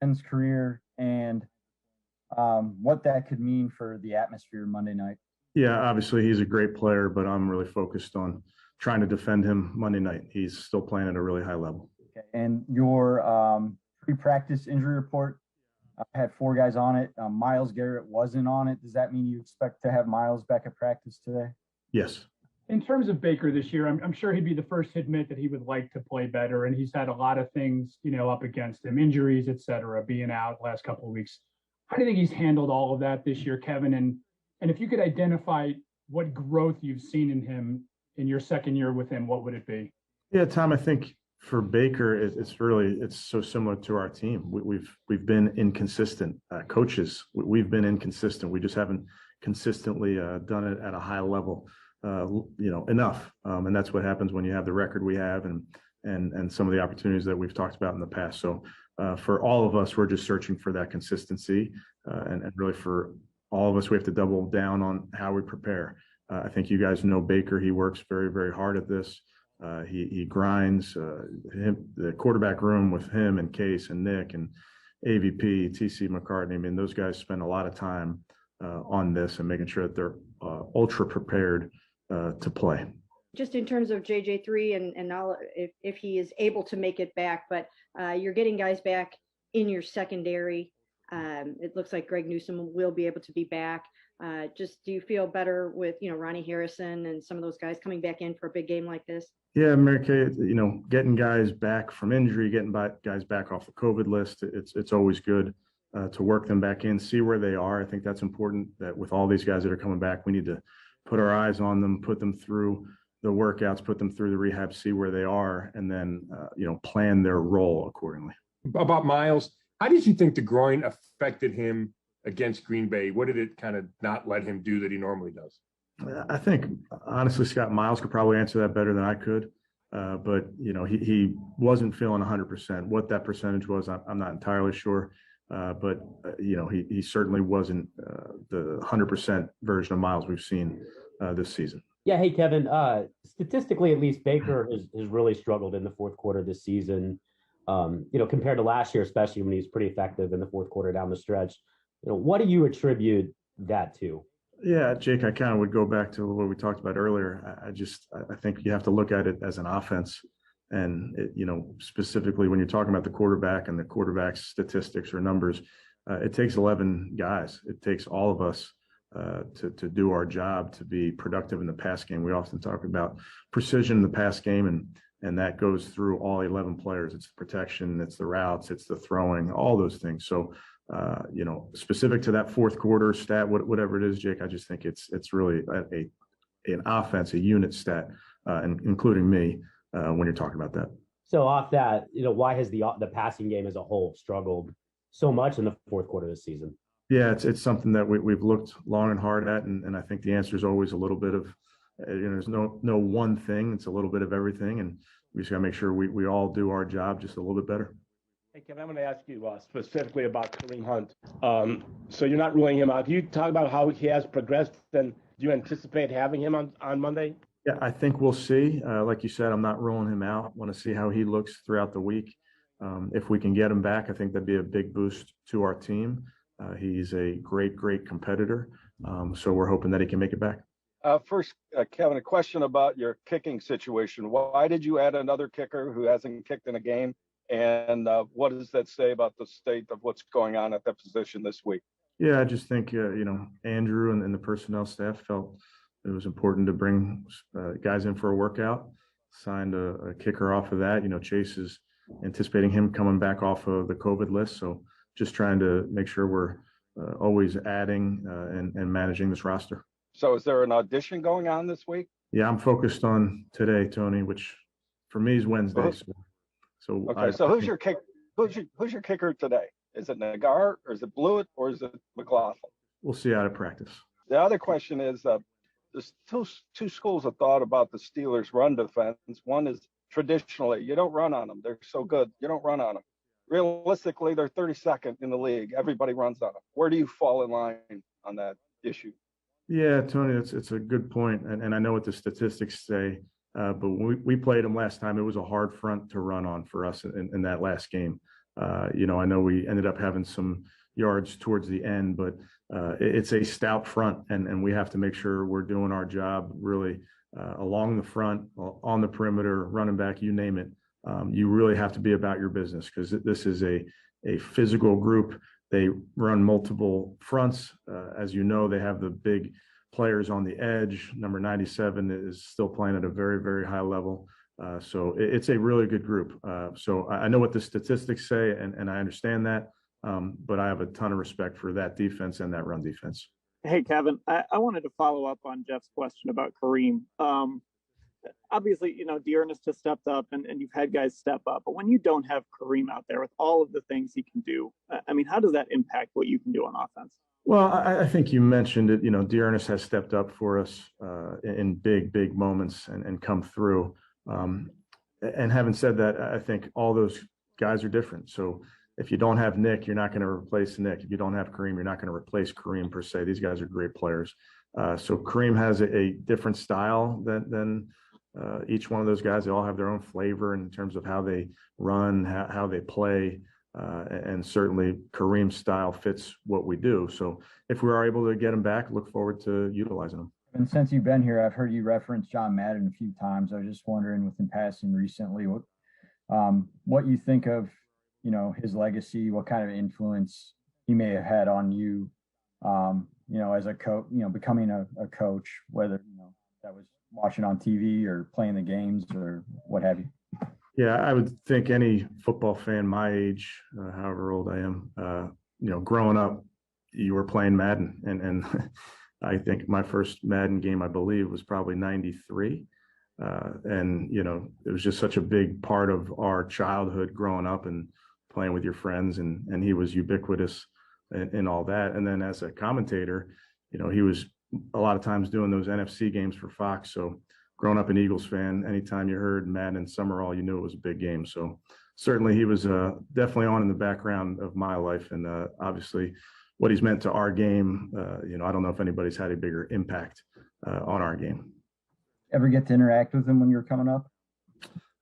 Ben's career and what that could mean for the atmosphere Monday night. Yeah, obviously he's a great player, but I'm really focused on trying to defend him Monday night. He's still playing at a really high level. Okay. And your pre-practice injury report had 4 guys on it. Myles Garrett wasn't on it. Does that mean you expect to have Myles back at practice today? Yes. In terms of Baker this year, I'm sure he'd be the first to admit that he would like to play better, and he's had a lot of things, up against him, injuries, et cetera, being out last couple of weeks. How do you think he's handled all of that this year, Kevin? And if you could identify what growth you've seen in him in your second year with him, what would it be? Yeah, Tom, I think for Baker, it's so similar to our team. We've been inconsistent. Coaches, we've been inconsistent. We just haven't consistently done it at a high level, enough. And that's what happens when you have the record we have and some of the opportunities that we've talked about in the past. So for all of us, we're just searching for that consistency. And really for all of us, we have to double down on how we prepare. I think you guys know Baker. He works very, very hard at this. He grinds. The quarterback room with him and Case and Nick and AVP, TC McCartney. I mean, those guys spend a lot of time on this and making sure that they're ultra prepared to play. Just in terms of JJ3 and now if he is able to make it back, but you're getting guys back in your secondary. It looks like Greg Newsome will be able to be back. Just do you feel better with, Ronnie Harrison and some of those guys coming back in for a big game like this? Yeah, Mary Kay, getting guys back from injury, getting guys back off the COVID list, it's always good to work them back in, see where they are. I think that's important that with all these guys that are coming back, we need to put our eyes on them, put them through the workouts, put them through the rehab, see where they are, and then, plan their role accordingly. About Myles, how did you think the groin affected him against Green Bay? What did it kind of not let him do that he normally does? I think, honestly, Scott, Myles could probably answer that better than I could. But, he wasn't feeling 100%. What that percentage was, I'm not entirely sure. But, he certainly wasn't the 100% version of Myles we've seen this season. Yeah. Hey, Kevin, statistically, at least Baker has really struggled in the fourth quarter this season, compared to last year, especially when he was pretty effective in the fourth quarter down the stretch. What do you attribute that to? Yeah, Jake, I kind of would go back to what we talked about earlier. I think you have to look at it as an offense. And, specifically when you're talking about the quarterback and the quarterback's statistics or numbers, it takes 11 guys. It takes all of us to do our job, to be productive in the pass game. We often talk about precision in the pass game, and that goes through all 11 players. It's the protection, it's the routes, it's the throwing, all those things. So, specific to that fourth quarter stat, whatever it is, Jake, I just think it's really an offense, a unit stat, and including me when you're talking about that. So off that, why has the passing game as a whole struggled so much in the fourth quarter this season? Yeah, it's something that we've looked long and hard at, and I think the answer is always a little bit of, there's no one thing. It's a little bit of everything, and we just got to make sure we all do our job just a little bit better. Hey, Kevin, I'm going to ask you specifically about Kareem Hunt. So you're not ruling him out. Can you talk about how he has progressed, and do you anticipate having him on Monday? Yeah, I think we'll see. Like you said, I'm not ruling him out. Want to see how he looks throughout the week. If we can get him back, I think that'd be a big boost to our team. He's a great competitor. So we're hoping that he can make it back. First, Kevin, a question about your kicking situation. Why did you add another kicker who hasn't kicked in a game? And what does that say about the state of what's going on at that position this week? Yeah, I just think, Andrew and the personnel staff felt it was important to bring guys in for a workout, signed a kicker off of that. Chase is anticipating him coming back off of the COVID list. So just trying to make sure we're always adding and managing this roster. So is there an audition going on this week? Yeah, I'm focused on today, Tony, which for me is Wednesday. So who's your kicker today? Is it Nagar, or is it Blewett, or is it McLaughlin? We'll see out of practice. The other question is, there's two schools of thought about the Steelers' run defense. One is traditionally you don't run on them; they're so good, you don't run on them. Realistically, they're 32nd in the league. Everybody runs on them. Where do you fall in line on that issue? Yeah, Tony, it's a good point, and I know what the statistics say. But when we played them last time, it was a hard front to run on for us in that last game. I know we ended up having some yards towards the end, but it's a stout front, and we have to make sure we're doing our job really along the front, on the perimeter, running back, you name it. You really have to be about your business because this is a physical group. They run multiple fronts. As you know, they have the big players on the edge. Number 97 is still playing at a very, very high level. So it's a really good group. So I know what the statistics say, and I understand that, but I have a ton of respect for that defense and that run defense. Hey, Kevin, I wanted to follow up on Jeff's question about Kareem. Obviously, Dearness just stepped up and you've had guys step up. But when you don't have Kareem out there with all of the things he can do, how does that impact what you can do on offense? Well, I think you mentioned it. Dearness has stepped up for us in big moments and come through. And having said that, I think all those guys are different. So if you don't have Nick, you're not going to replace Nick. If you don't have Kareem, you're not going to replace Kareem per se. These guys are great players. So Kareem has a different style than each one of those guys. They all have their own flavor in terms of how they run, how they play. And certainly Kareem's style fits what we do. So if we are able to get him back, look forward to utilizing him. And since you've been here, I've heard you reference John Madden a few times. I was just wondering, within passing recently, what you think of, his legacy, what kind of influence he may have had on you, as a coach, becoming a coach, whether, that was watching on TV or playing the games or what have you. Yeah, I would think any football fan my age, however old I am, growing up, you were playing Madden. And I think my first Madden game, I believe, was probably 93. And, it was just such a big part of our childhood growing up and playing with your friends. And he was ubiquitous in all that. And then as a commentator, he was a lot of times doing those NFC games for Fox. So growing up an Eagles fan, anytime you heard Madden and Summerall, you knew it was a big game. So certainly he was definitely on in the background of my life. And obviously what he's meant to our game, I don't know if anybody's had a bigger impact on our game. Ever get to interact with him when you were coming up?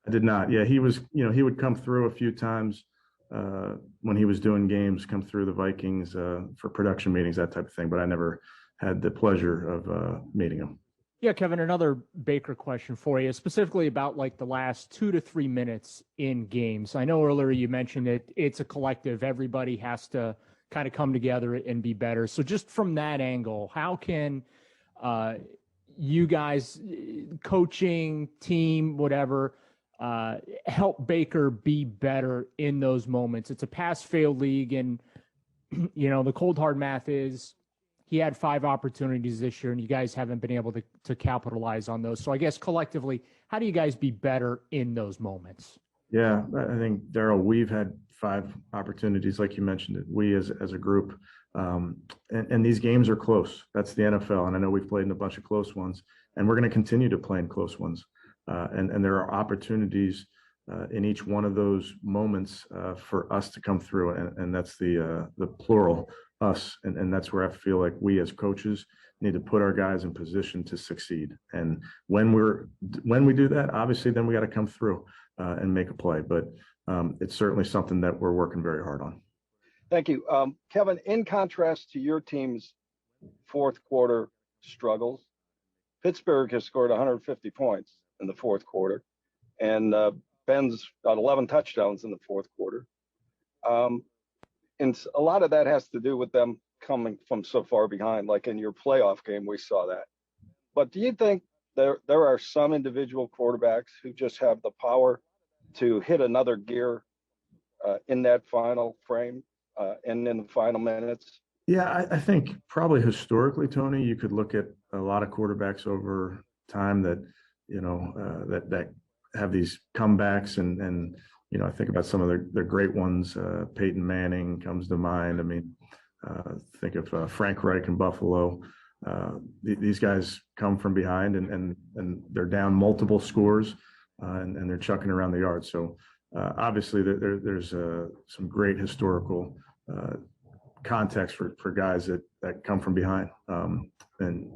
I did not. Yeah, he was, he would come through a few times when he was doing games, come through the Vikings for production meetings, that type of thing. But I never had the pleasure of meeting him. Yeah, Kevin, another Baker question for you, specifically about like the last 2 to 3 minutes in games. I know earlier you mentioned it's a collective. Everybody has to kind of come together and be better. So just from that angle, how can you guys, coaching, team, whatever, help Baker be better in those moments? It's a pass-fail league, and, the cold hard math is he had 5 opportunities this year, and you guys haven't been able to capitalize on those. So I guess collectively, how do you guys be better in those moments? Yeah, I think, Daryl, we've had 5 opportunities, like you mentioned it, we as a group. And these games are close. That's the NFL. And I know we've played in a bunch of close ones, and we're going to continue to play in close ones. and there are opportunities in each one of those moments for us to come through, and that's the plural, us, and that's where I feel like we as coaches need to put our guys in position to succeed. And when we do that, obviously, then we got to come through and make a play. But it's certainly something that we're working very hard on. Thank you, Kevin. In contrast to your team's fourth quarter struggles, Pittsburgh has scored 150 points in the fourth quarter, and Ben's got 11 touchdowns in the fourth quarter. And a lot of that has to do with them coming from so far behind, like in your playoff game, we saw that. But do you think there are some individual quarterbacks who just have the power to hit another gear in that final frame and in the final minutes? Yeah, I think probably historically, Tony, you could look at a lot of quarterbacks over time that, that have these comebacks and I think about some of their great ones. Peyton Manning comes to mind. I mean, think of Frank Reich in Buffalo. These guys come from behind and they're down multiple scores and they're chucking around the yard. So obviously there's some great historical context for guys that come from behind. And,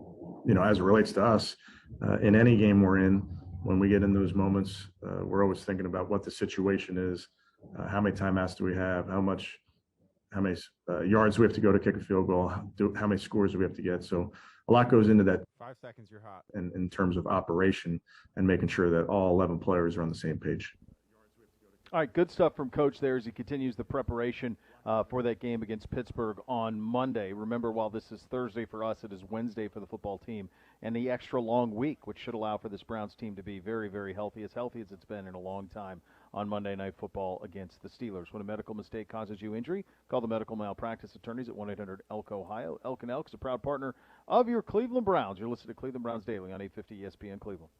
as it relates to us, in any game we're in, when we get in those moments, we're always thinking about what the situation is, how many timeouts do we have, how many yards we have to go to kick a field goal, how many scores do we have to get. So a lot goes into that. 5 seconds, you're hot. In terms of operation and making sure that all 11 players are on the same page. All right, good stuff from Coach there as he continues the preparation for that game against Pittsburgh on Monday. Remember, while this is Thursday for us, it is Wednesday for the football team, and the extra long week, which should allow for this Browns team to be very, very healthy as it's been in a long time on Monday Night Football against the Steelers. When a medical mistake causes you injury, call the medical malpractice attorneys at 1-800-ELK-OHIO. Elk & Elk is a proud partner of your Cleveland Browns. You're listening to Cleveland Browns Daily on 850 ESPN Cleveland.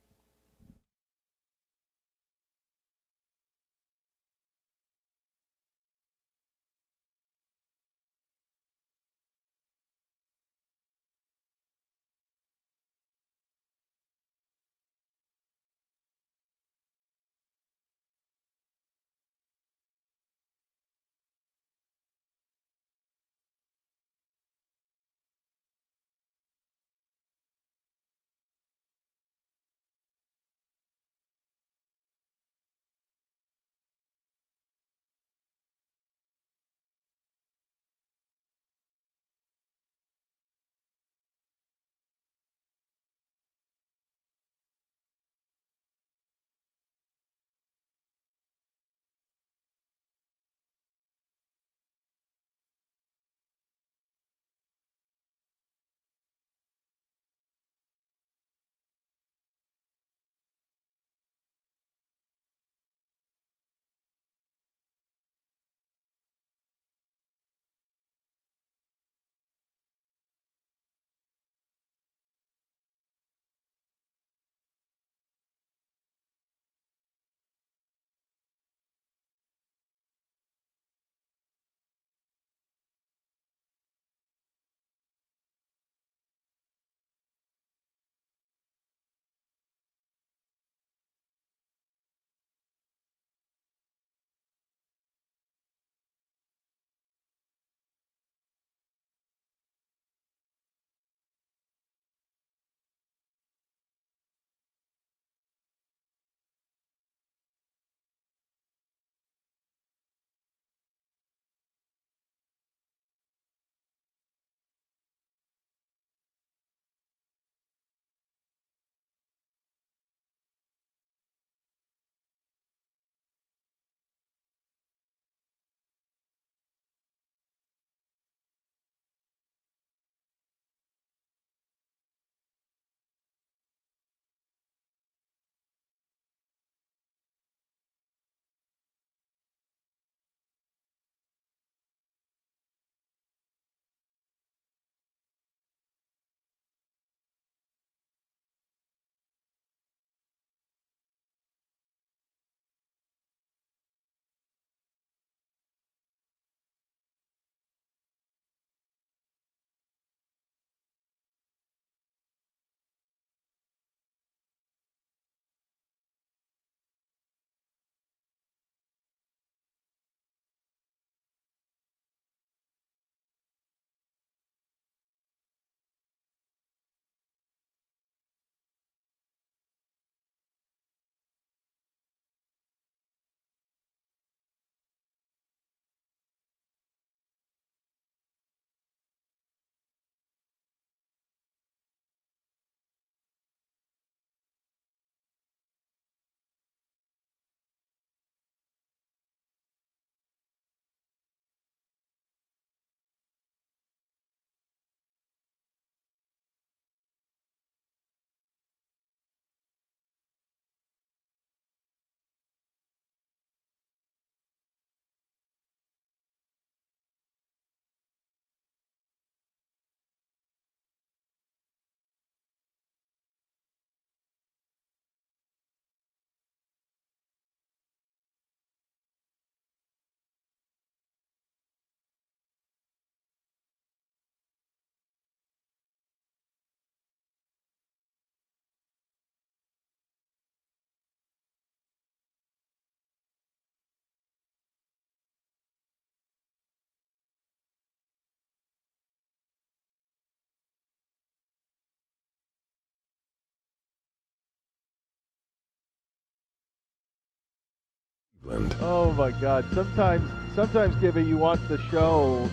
Oh my God! Sometimes, Gibby, you want the show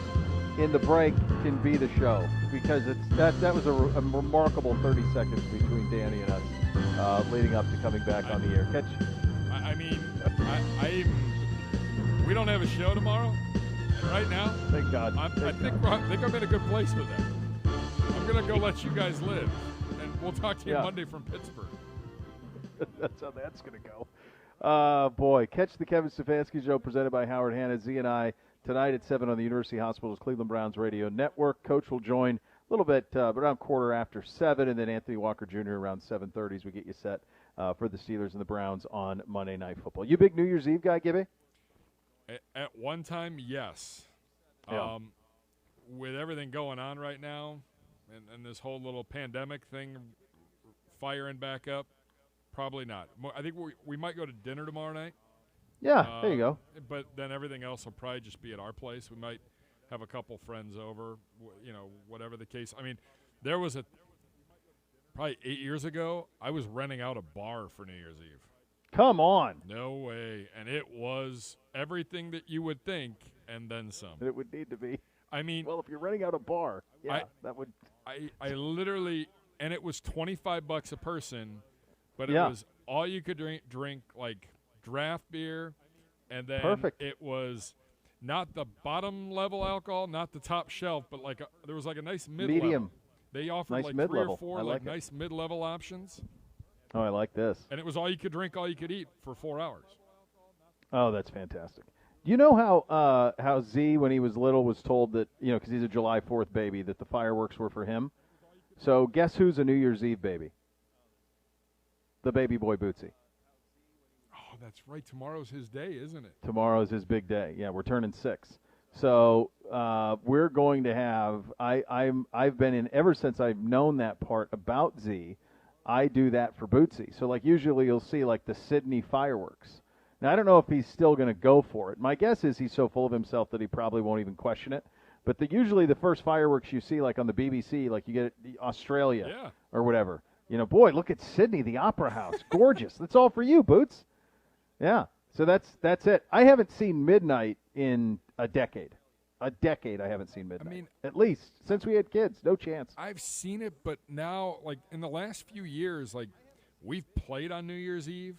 in the break can be the show because that was a remarkable 30 seconds between Danny and us leading up to coming back on the air. We don't have a show tomorrow. And right now, thank God. I think I'm in a good place with that. I'm gonna go let you guys live, and we'll talk to you Monday from Pittsburgh. That's how that's gonna go. Boy, catch the Kevin Stefanski Show presented by Howard Hanna, Z and I, tonight at 7 on the University Hospital's Cleveland Browns Radio Network. Coach will join a little bit around 7:15, and then Anthony Walker Jr. around 7:30 as we get you set for the Steelers and the Browns on Monday Night Football. You big New Year's Eve guy, Gibby? At one time, yes. Yeah. With everything going on right now and this whole little pandemic thing firing back up, probably not. I think we might go to dinner tomorrow night. Yeah, there you go. But then everything else will probably just be at our place. We might have a couple friends over, whatever the case. I mean, there was probably 8 years ago, I was renting out a bar for New Year's Eve. Come on. No way. And it was everything that you would think and then some. It would need to be. I mean, well, if you're renting out a bar, that would. I literally, and it was $25 a person, but it was all you could drink like draft beer, and then it was not the bottom level alcohol, not the top shelf, but there was like a nice mid-level. Medium. They offered nice like mid-level. 3 or 4 nice mid-level options. Oh, I like this. And it was all you could drink, all you could eat for 4 hours. Oh, that's fantastic. Do you know how Z, when he was little, was told that, because he's a July 4th baby, that the fireworks were for him? So guess who's a New Year's Eve baby? The baby boy Bootsy. Oh, that's right. Tomorrow's his day, isn't it? Tomorrow's his big day. Yeah, we're turning 6. So we're going to have I've been in ever since I've known that part about Z. I do that for Bootsy. So usually you'll see the Sydney fireworks. Now I don't know if he's still going to go for it. My guess is he's so full of himself that he probably won't even question it. But usually the first fireworks you see on the BBC, you get Australia or whatever. Boy, look at Sydney, the Opera House, gorgeous. That's all for you, Boots. Yeah. So that's it. I haven't seen midnight in a decade. I haven't seen midnight. I mean, at least since we had kids, no chance. I've seen it, but now, in the last few years, we've played on New Year's Eve.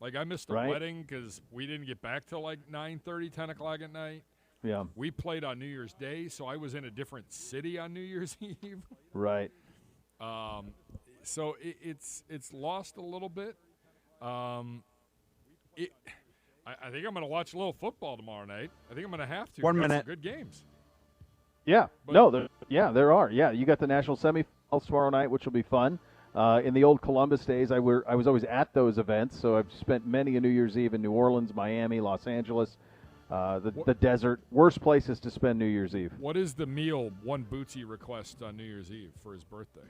I missed a wedding because we didn't get back till 9:30, 10 o'clock at night. Yeah. We played on New Year's Day, so I was in a different city on New Year's Eve. Right. So it's lost a little bit. I think I'm going to watch a little football tomorrow night. I think I'm going to have to. 1 minute. Good games. Yeah. There are. Yeah, you got the national semifinals tomorrow night, which will be fun. In the old Columbus days, I was always at those events, so I've spent many a New Year's Eve in New Orleans, Miami, Los Angeles, the desert. Worst places to spend New Year's Eve. What is the meal one Bootsy request on New Year's Eve for his birthday?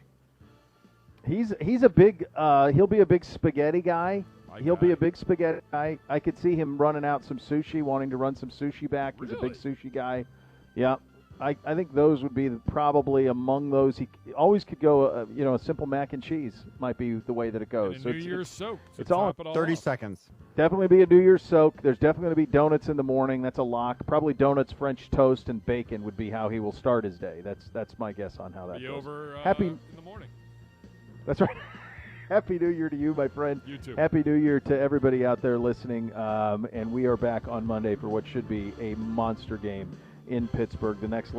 He's a big he'll be a big spaghetti guy. He'll be a big spaghetti guy. I could see him running out some sushi, wanting to run some sushi back. He's a big sushi guy. Yeah. I think those would be probably among those. He always could go, a simple mac and cheese might be the way that it goes. And a New Year's soak. It's all 30 seconds. Definitely be a New Year's soak. There's definitely going to be donuts in the morning. That's a lock. Probably donuts, French toast, and bacon would be how he will start his day. That's my guess on how that goes. Over in the morning. That's right. Happy New Year to you, my friend. You too. Happy New Year to everybody out there listening. And we are back on Monday for what should be a monster game in Pittsburgh. The next